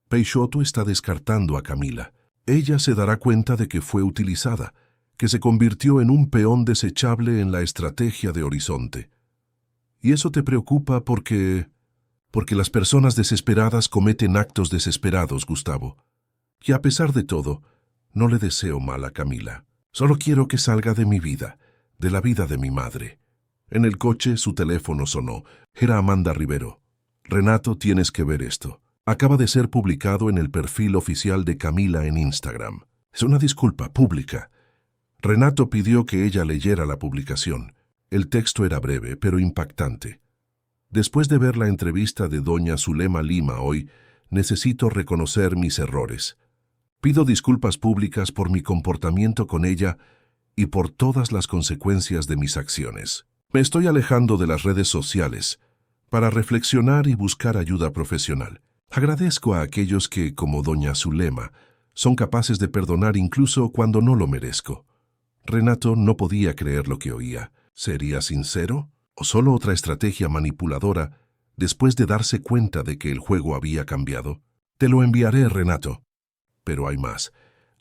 «Peixoto está descartando a Camila. Ella se dará cuenta de que fue utilizada, que se convirtió en un peón desechable en la estrategia de Horizonte. Y eso te preocupa porque las personas desesperadas cometen actos desesperados, Gustavo. Y a pesar de todo, no le deseo mal a Camila. Solo quiero que salga de mi vida, de la vida de mi madre». En el coche su teléfono sonó. Era Amanda Rivero. «Renato, tienes que ver esto. Acaba de ser publicado en el perfil oficial de Camila en Instagram. Es una disculpa pública». Renato pidió que ella leyera la publicación. El texto era breve, pero impactante. «Después de ver la entrevista de doña Zulema Lima hoy, necesito reconocer mis errores. Pido disculpas públicas por mi comportamiento con ella y por todas las consecuencias de mis acciones. Me estoy alejando de las redes sociales para reflexionar y buscar ayuda profesional. Agradezco a aquellos que, como doña Zulema, son capaces de perdonar incluso cuando no lo merezco». Renato no podía creer lo que oía. ¿Sería sincero? ¿O solo otra estrategia manipuladora después de darse cuenta de que el juego había cambiado? «Te lo enviaré, Renato». Pero hay más.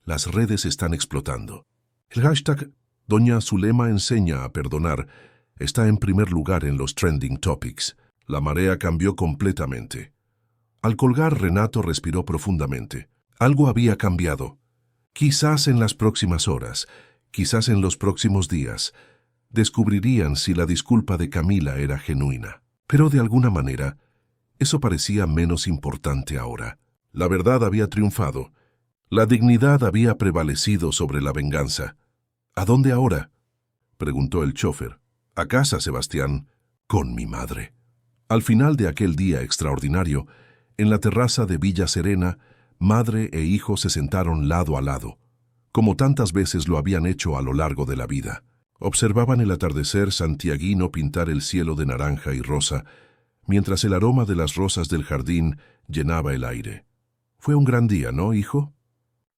Las redes están explotando. El hashtag Doña Zulema enseña a perdonar está en primer lugar en los trending topics. La marea cambió completamente. Al colgar, Renato respiró profundamente. Algo había cambiado. Quizás en las próximas horas, quizás en los próximos días, descubrirían si la disculpa de Camila era genuina. Pero de alguna manera, eso parecía menos importante ahora. La verdad había triunfado. La dignidad había prevalecido sobre la venganza. ¿A dónde ahora?, preguntó el chófer. A casa, Sebastián, con mi madre. Al final de aquel día extraordinario, en la terraza de Villa Serena, madre e hijo se sentaron lado a lado, como tantas veces lo habían hecho a lo largo de la vida. Observaban el atardecer santiaguino pintar el cielo de naranja y rosa, mientras el aroma de las rosas del jardín llenaba el aire. Fue un gran día, ¿no, hijo?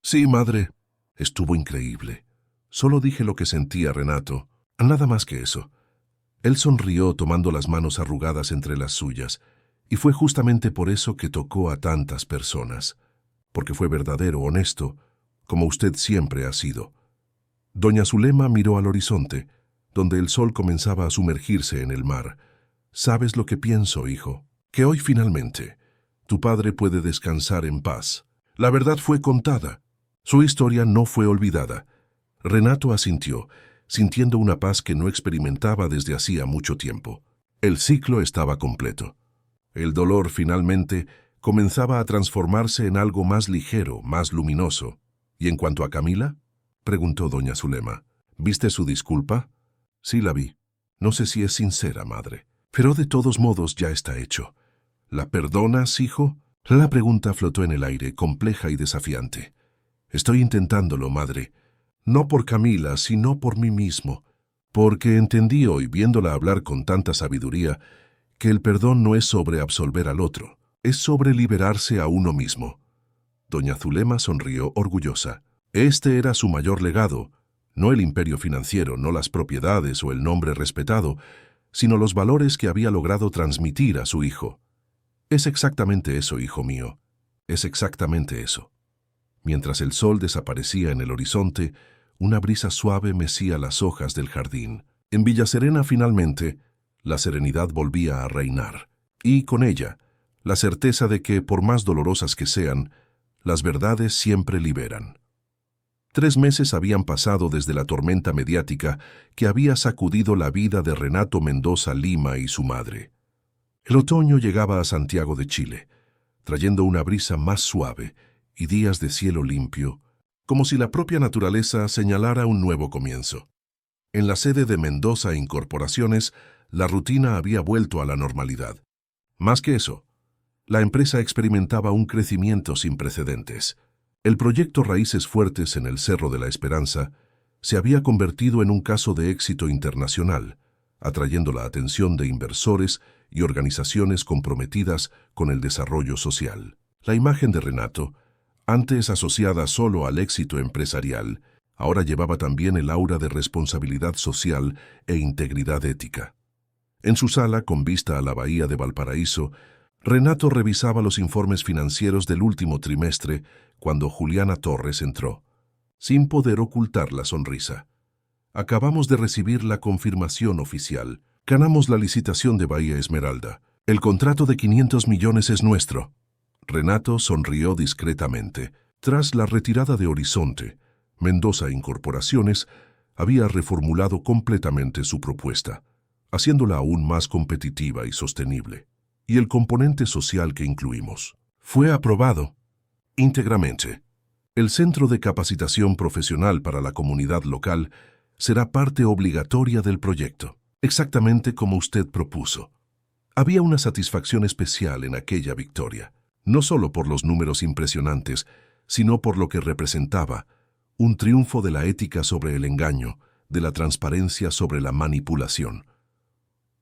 Sí, madre. Estuvo increíble. Solo dije lo que sentía, Renato. Nada más que eso. Él sonrió tomando las manos arrugadas entre las suyas, y fue justamente por eso que tocó a tantas personas, porque fue verdadero, honesto, como usted siempre ha sido. Doña Zulema miró al horizonte, donde el sol comenzaba a sumergirse en el mar. ¿Sabes lo que pienso, hijo? Que hoy finalmente tu padre puede descansar en paz. La verdad fue contada. Su historia no fue olvidada. Renato asintió, sintiendo una paz que no experimentaba desde hacía mucho tiempo. El ciclo estaba completo. El dolor finalmente comenzaba a transformarse en algo más ligero, más luminoso. ¿Y en cuanto a Camila?, preguntó doña Zulema. ¿Viste su disculpa? Sí, la vi. No sé si es sincera, madre. Pero de todos modos ya está hecho. ¿La perdonas, hijo? La pregunta flotó en el aire, compleja y desafiante. Estoy intentándolo, madre. No por Camila, sino por mí mismo. Porque entendí hoy, viéndola hablar con tanta sabiduría, que el perdón no es sobre absolver al otro, es sobre liberarse a uno mismo. Doña Zulema sonrió orgullosa. Este era su mayor legado, no el imperio financiero, no las propiedades o el nombre respetado, sino los valores que había logrado transmitir a su hijo. Es exactamente eso, hijo mío, es exactamente eso. Mientras el sol desaparecía en el horizonte, una brisa suave mecía las hojas del jardín. En Villa Serena, finalmente, la serenidad volvía a reinar, y con ella, la certeza de que, por más dolorosas que sean, las verdades siempre liberan. 3 meses habían pasado desde la tormenta mediática que había sacudido la vida de Renato Mendoza Lima y su madre. El otoño llegaba a Santiago de Chile, trayendo una brisa más suave y días de cielo limpio, como si la propia naturaleza señalara un nuevo comienzo. En la sede de Mendoza Incorporaciones, la rutina había vuelto a la normalidad. Más que eso, la empresa experimentaba un crecimiento sin precedentes. El proyecto Raíces Fuertes en el Cerro de la Esperanza se había convertido en un caso de éxito internacional, atrayendo la atención de inversores y organizaciones comprometidas con el desarrollo social. La imagen de Renato, antes asociada solo al éxito empresarial, ahora llevaba también el aura de responsabilidad social e integridad ética. En su sala, con vista a la bahía de Valparaíso, Renato revisaba los informes financieros del último trimestre cuando Juliana Torres entró, sin poder ocultar la sonrisa. Acabamos de recibir la confirmación oficial. Ganamos la licitación de Bahía Esmeralda. El contrato de 500 millones es nuestro. Renato sonrió discretamente. Tras la retirada de Horizonte, Mendoza Incorporaciones había reformulado completamente su propuesta, haciéndola aún más competitiva y sostenible. Y el componente social que incluimos fue aprobado íntegramente. El Centro de Capacitación Profesional para la Comunidad Local será parte obligatoria del proyecto, exactamente como usted propuso. Había una satisfacción especial en aquella victoria, no solo por los números impresionantes, sino por lo que representaba, un triunfo de la ética sobre el engaño, de la transparencia sobre la manipulación.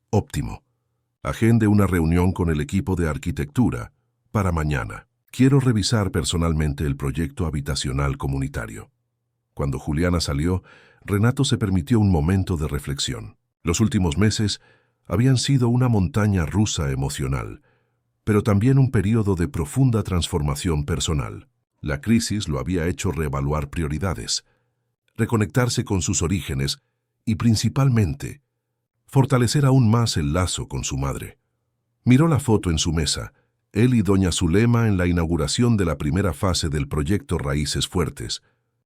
Óptimo. Agende una reunión con el equipo de arquitectura para mañana. Quiero revisar personalmente el proyecto habitacional comunitario. Cuando Juliana salió, Renato se permitió un momento de reflexión. Los últimos meses habían sido una montaña rusa emocional, pero también un periodo de profunda transformación personal. La crisis lo había hecho reevaluar prioridades. reconectarse con sus orígenes y, principalmente, fortalecer aún más el lazo con su madre. Miró la foto en su mesa, él y doña Zulema en la inauguración de la primera fase del proyecto Raíces Fuertes,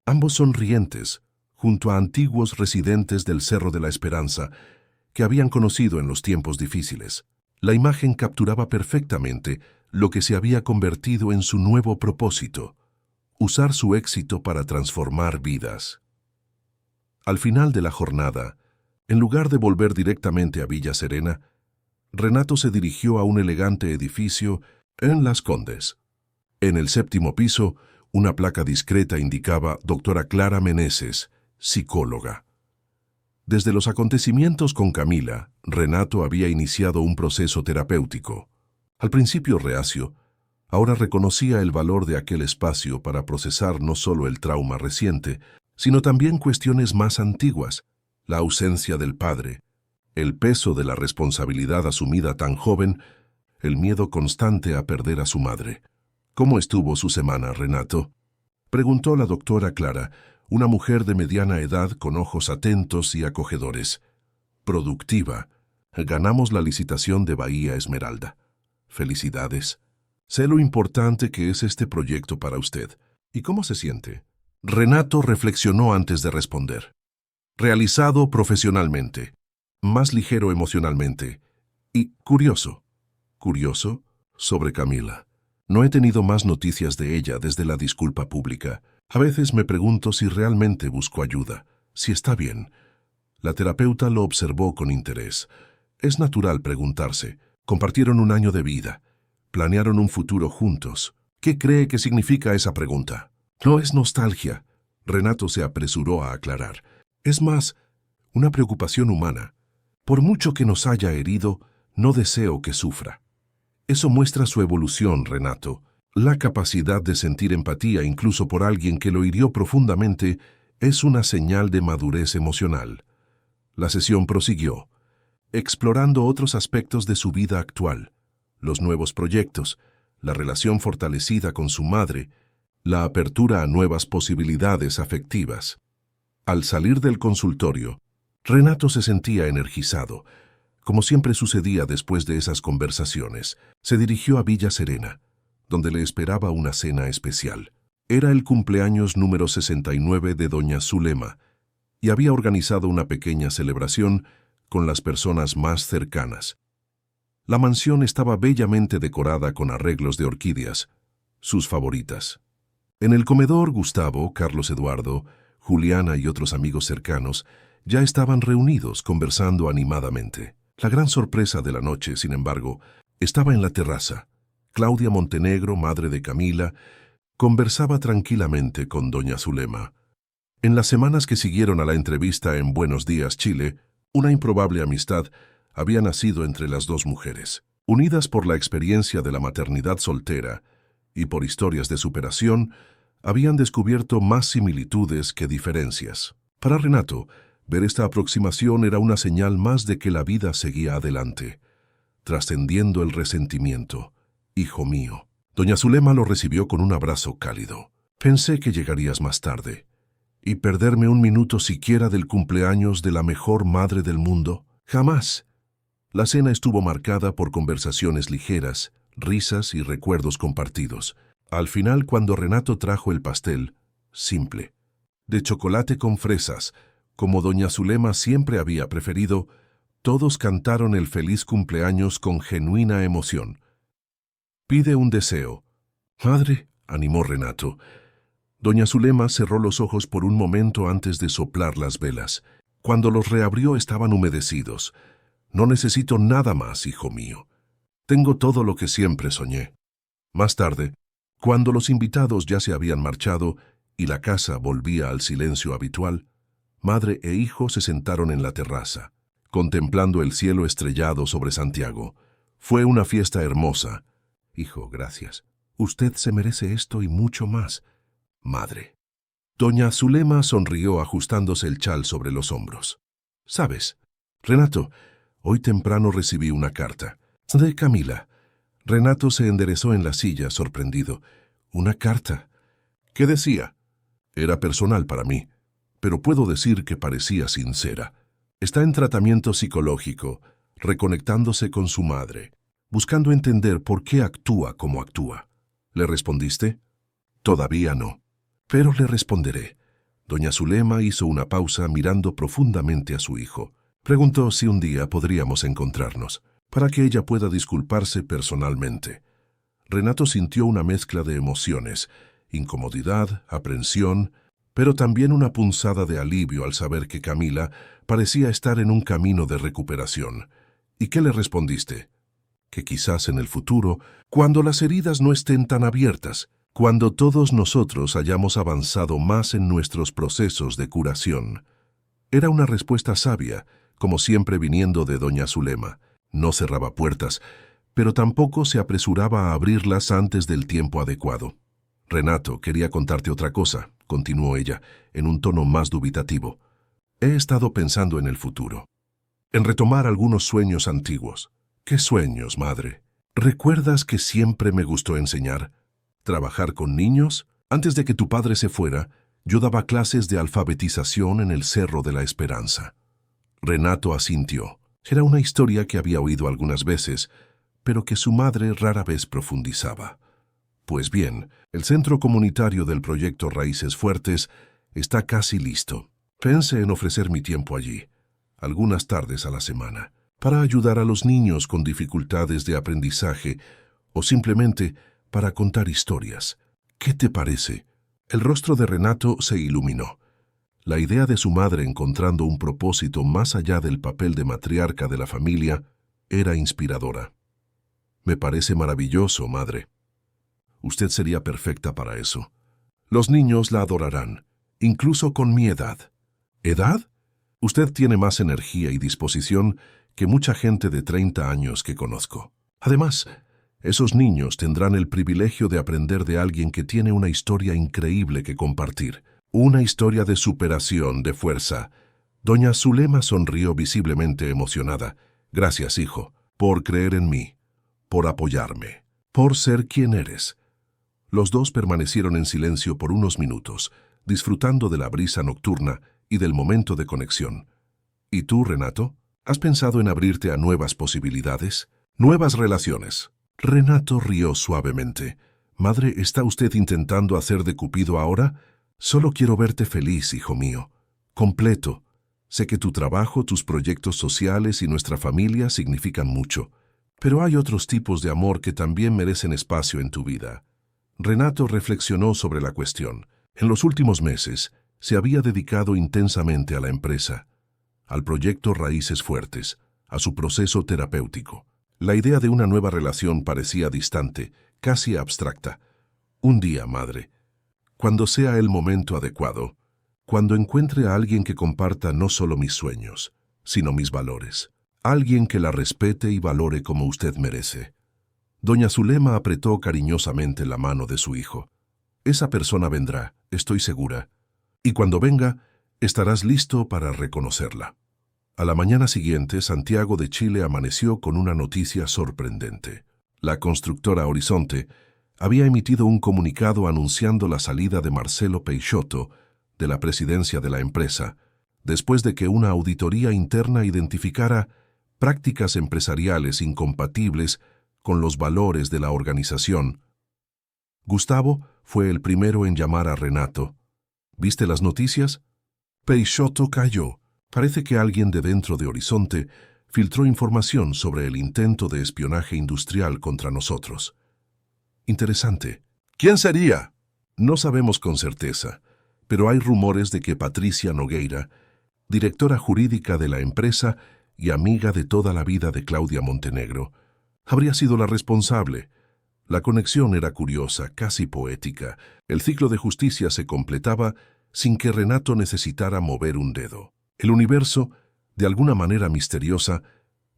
ambos sonrientes, junto a antiguos residentes del Cerro de la Esperanza que habían conocido en los tiempos difíciles. La imagen capturaba perfectamente lo que se había convertido en su nuevo propósito: usar su éxito para transformar vidas. Al final de la jornada, en lugar de volver directamente a Villa Serena, Renato se dirigió a un elegante edificio en Las Condes. En el 7º piso, una placa discreta indicaba Doctora Clara Meneses, psicóloga. Desde los acontecimientos con Camila, Renato había iniciado un proceso terapéutico. Al principio reacio, ahora reconocía el valor de aquel espacio para procesar no solo el trauma reciente, sino también cuestiones más antiguas: la ausencia del padre, el peso de la responsabilidad asumida tan joven, el miedo constante a perder a su madre. ¿Cómo estuvo su semana, Renato?, preguntó la doctora Clara, una mujer de mediana edad con ojos atentos y acogedores. Productiva. Ganamos la licitación de Bahía Esmeralda. Felicidades. Sé lo importante que es este proyecto para usted. ¿Y cómo se siente? Renato reflexionó antes de responder. Realizado profesionalmente, más ligero emocionalmente y curioso. ¿Curioso? Sobre Camila. No he tenido más noticias de ella desde la disculpa pública. A veces me pregunto si realmente busco ayuda, si está bien. La terapeuta lo observó con interés. Es natural preguntarse. Compartieron un año de vida. Planearon un futuro juntos. ¿Qué cree que significa esa pregunta? No es nostalgia. Renato se apresuró a aclarar. Es más, una preocupación humana. Por mucho que nos haya herido, no deseo que sufra. Eso muestra su evolución, Renato. La capacidad de sentir empatía incluso por alguien que lo hirió profundamente es una señal de madurez emocional. La sesión prosiguió, explorando otros aspectos de su vida actual: los nuevos proyectos, la relación fortalecida con su madre, la apertura a nuevas posibilidades afectivas. Al salir del consultorio, Renato se sentía energizado. Como siempre sucedía después de esas conversaciones, se dirigió a Villa Serena, donde le esperaba una cena especial. Era el cumpleaños número 69 de doña Zulema, y había organizado una pequeña celebración con las personas más cercanas. La mansión estaba bellamente decorada con arreglos de orquídeas, sus favoritas. En el comedor, Gustavo, Carlos Eduardo, Juliana y otros amigos cercanos ya estaban reunidos conversando animadamente. La gran sorpresa de la noche, sin embargo, estaba en la terraza. Claudia Montenegro, madre de Camila, conversaba tranquilamente con doña Zulema. En las semanas que siguieron a la entrevista en Buenos Días, Chile, una improbable amistad había nacido entre las dos mujeres. Unidas por la experiencia de la maternidad soltera y por historias de superación, habían descubierto más similitudes que diferencias. Para Renato, ver esta aproximación era una señal más de que la vida seguía adelante, trascendiendo el resentimiento. Hijo mío. Doña Zulema lo recibió con un abrazo cálido. Pensé que llegarías más tarde. ¿Y perderme un minuto siquiera del cumpleaños de la mejor madre del mundo? Jamás. La cena estuvo marcada por conversaciones ligeras, risas y recuerdos compartidos. Al final, cuando Renato trajo el pastel, simple, de chocolate con fresas, como doña Zulema siempre había preferido, todos cantaron el feliz cumpleaños con genuina emoción. Pide un deseo. Madre, animó Renato. Doña Zulema cerró los ojos por un momento antes de soplar las velas. Cuando los reabrió estaban humedecidos. No necesito nada más, hijo mío. Tengo todo lo que siempre soñé. Más tarde, cuando los invitados ya se habían marchado y la casa volvía al silencio habitual, madre e hijo se sentaron en la terraza, contemplando el cielo estrellado sobre Santiago. Fue una fiesta hermosa. Hijo, gracias. Usted se merece esto y mucho más, madre. Doña Zulema sonrió ajustándose el chal sobre los hombros. ¿Sabes, Renato? Hoy temprano recibí una carta. De Camila. Renato se enderezó en la silla, sorprendido. ¿Una carta? ¿Qué decía? Era personal para mí. pero puedo decir que parecía sincera. Está en tratamiento psicológico, reconectándose con su madre, buscando entender por qué actúa como actúa. ¿Le respondiste? Todavía no. Pero le responderé. Doña Zulema hizo una pausa mirando profundamente a su hijo. Preguntó si un día podríamos encontrarnos, para que ella pueda disculparse personalmente. Renato sintió una mezcla de emociones, incomodidad, aprensión, pero también una punzada de alivio al saber que Camila parecía estar en un camino de recuperación. ¿Y qué le respondiste? Que quizás en el futuro, cuando las heridas no estén tan abiertas, cuando todos nosotros hayamos avanzado más en nuestros procesos de curación. Era una respuesta sabia, como siempre viniendo de doña Zulema. No cerraba puertas, pero tampoco se apresuraba a abrirlas antes del tiempo adecuado. Renato, quería contarte otra cosa, continuó ella, en un tono más dubitativo. He estado pensando en el futuro, en retomar algunos sueños antiguos. ¿Qué sueños, madre? ¿Recuerdas que siempre me gustó enseñar? ¿Trabajar con niños? Antes de que tu padre se fuera, yo daba clases de alfabetización en el Cerro de la Esperanza. Renato asintió. Era una historia que había oído algunas veces, pero que su madre rara vez profundizaba. Pues bien, el centro comunitario del proyecto Raíces Fuertes está casi listo. Pensé en ofrecer mi tiempo allí, algunas tardes a la semana, para ayudar a los niños con dificultades de aprendizaje o simplemente para contar historias. ¿Qué te parece? El rostro de Renato se iluminó. La idea de su madre encontrando un propósito más allá del papel de matriarca de la familia era inspiradora. Me parece maravilloso, madre. Usted sería perfecta para eso. Los niños la adorarán, incluso con mi edad. ¿Edad? Usted tiene más energía y disposición que mucha gente de 30 años que conozco. Además, esos niños tendrán el privilegio de aprender de alguien que tiene una historia increíble que compartir. Una historia de superación, de fuerza. Doña Zulema sonrió visiblemente emocionada. Gracias, hijo, por creer en mí, por apoyarme, por ser quien eres. Los dos permanecieron en silencio por unos minutos, disfrutando de la brisa nocturna y del momento de conexión. ¿Y tú, Renato? ¿Has pensado en abrirte a nuevas posibilidades? Nuevas relaciones. Renato rió suavemente. Madre, ¿está usted intentando hacer de Cupido ahora? Solo quiero verte feliz, hijo mío. Completo. Sé que tu trabajo, tus proyectos sociales y nuestra familia significan mucho. Pero hay otros tipos de amor que también merecen espacio en tu vida. Renato reflexionó sobre la cuestión. En los últimos meses, se había dedicado intensamente a la empresa, al proyecto Raíces Fuertes, a su proceso terapéutico. La idea de una nueva relación parecía distante, casi abstracta. Un día, madre, cuando sea el momento adecuado, cuando encuentre a alguien que comparta no solo mis sueños, sino mis valores, alguien que la respete y valore como usted merece. Doña Zulema apretó cariñosamente la mano de su hijo. Esa persona vendrá, estoy segura, y cuando venga, estarás listo para reconocerla. A la mañana siguiente, Santiago de Chile amaneció con una noticia sorprendente. La constructora Horizonte había emitido un comunicado anunciando la salida de Marcelo Peixoto de la presidencia de la empresa, después de que una auditoría interna identificara prácticas empresariales incompatibles con los valores de la organización. Gustavo fue el primero en llamar a Renato. ¿Viste las noticias? Peixoto cayó. Parece que alguien de dentro de Horizonte filtró información sobre el intento de espionaje industrial contra nosotros. Interesante. ¿Quién sería? No sabemos con certeza, pero hay rumores de que Patricia Nogueira, directora jurídica de la empresa y amiga de toda la vida de Claudia Montenegro, habría sido la responsable. La conexión era curiosa, casi poética. El ciclo de justicia se completaba sin que Renato necesitara mover un dedo. El universo, de alguna manera misteriosa,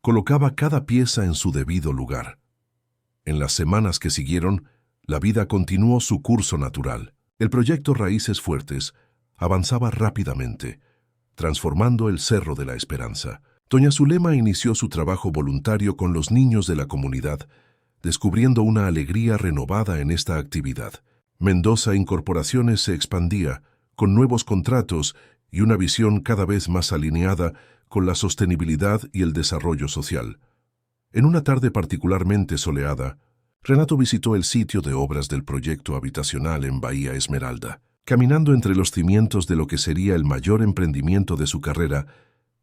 colocaba cada pieza en su debido lugar. En las semanas que siguieron, la vida continuó su curso natural. El proyecto Raíces Fuertes avanzaba rápidamente, transformando el Cerro de la Esperanza. Doña Zulema inició su trabajo voluntario con los niños de la comunidad, descubriendo una alegría renovada en esta actividad. Mendoza Incorporaciones se expandía, con nuevos contratos y una visión cada vez más alineada con la sostenibilidad y el desarrollo social. En una tarde particularmente soleada, Renato visitó el sitio de obras del proyecto habitacional en Bahía Esmeralda. Caminando entre los cimientos de lo que sería el mayor emprendimiento de su carrera,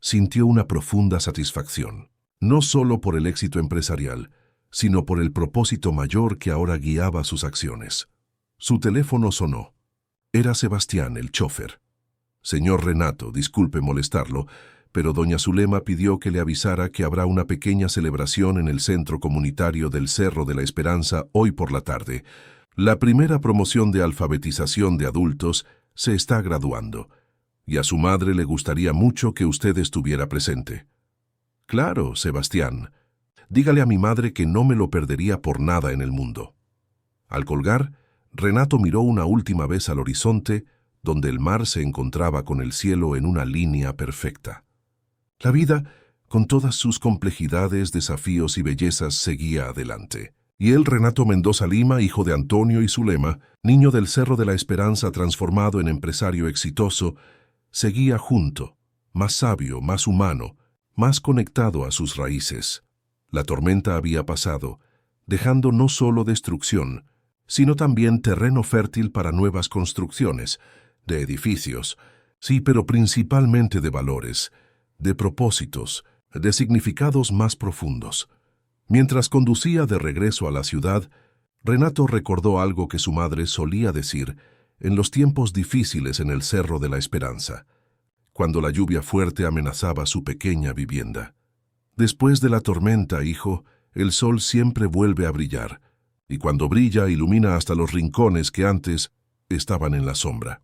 sintió una profunda satisfacción, no solo por el éxito empresarial, sino por el propósito mayor que ahora guiaba sus acciones. Su teléfono sonó. Era Sebastián, el chofer. «Señor Renato, disculpe molestarlo, pero doña Zulema pidió que le avisara que habrá una pequeña celebración en el centro comunitario del Cerro de la Esperanza hoy por la tarde. La primera promoción de alfabetización de adultos se está graduando, y a su madre le gustaría mucho que usted estuviera presente». «Claro, Sebastián. Dígale a mi madre que no me lo perdería por nada en el mundo». Al colgar, Renato miró una última vez al horizonte, donde el mar se encontraba con el cielo en una línea perfecta. La vida, con todas sus complejidades, desafíos y bellezas, seguía adelante. Y él, Renato Mendoza Lima, hijo de Antonio y Zulema, niño del Cerro de la Esperanza transformado en empresario exitoso, seguía junto, más sabio, más humano, más conectado a sus raíces. La tormenta había pasado, dejando no solo destrucción, sino también terreno fértil para nuevas construcciones, de edificios, sí, pero principalmente de valores, de propósitos, de significados más profundos. Mientras conducía de regreso a la ciudad, Renato recordó algo que su madre solía decir en los tiempos difíciles en el Cerro de la Esperanza, cuando la lluvia fuerte amenazaba su pequeña vivienda. «Después de la tormenta, hijo, el sol siempre vuelve a brillar, y cuando brilla ilumina hasta los rincones que antes estaban en la sombra».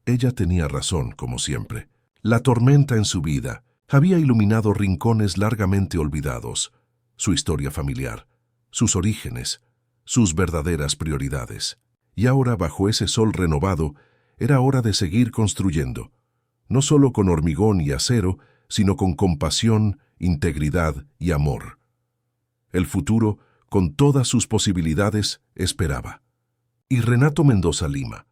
Ella tenía razón, como siempre. La tormenta en su vida había iluminado rincones largamente olvidados, su historia familiar, sus orígenes, sus verdaderas prioridades. Y ahora, bajo ese sol renovado, era hora de seguir construyendo, no solo con hormigón y acero, sino con compasión, integridad y amor. El futuro, con todas sus posibilidades, esperaba. Y Renato Mendoza Lima,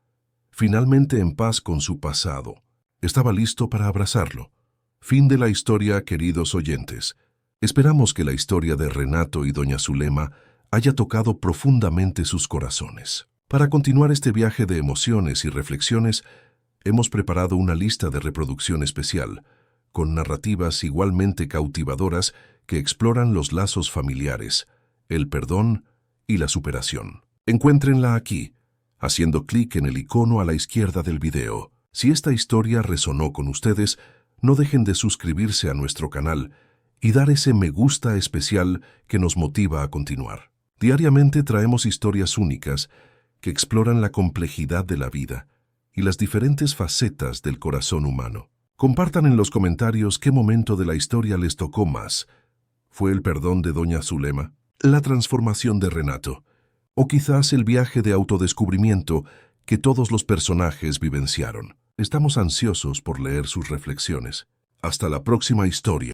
finalmente en paz con su pasado, estaba listo para abrazarlo. Fin de la historia, queridos oyentes. Esperamos que la historia de Renato y doña Zulema haya tocado profundamente sus corazones. Para continuar este viaje de emociones y reflexiones, hemos preparado una lista de reproducción especial, con narrativas igualmente cautivadoras que exploran los lazos familiares, el perdón y la superación. Encuéntrenla aquí, haciendo clic en el icono a la izquierda del video. Si esta historia resonó con ustedes, no dejen de suscribirse a nuestro canal y dar ese me gusta especial que nos motiva a continuar. Diariamente traemos historias únicas que exploran la complejidad de la vida y las diferentes facetas del corazón humano. Compartan en los comentarios qué momento de la historia les tocó más. ¿Fue el perdón de doña Zulema? ¿La transformación de Renato? ¿O quizás el viaje de autodescubrimiento que todos los personajes vivenciaron? Estamos ansiosos por leer sus reflexiones. Hasta la próxima historia.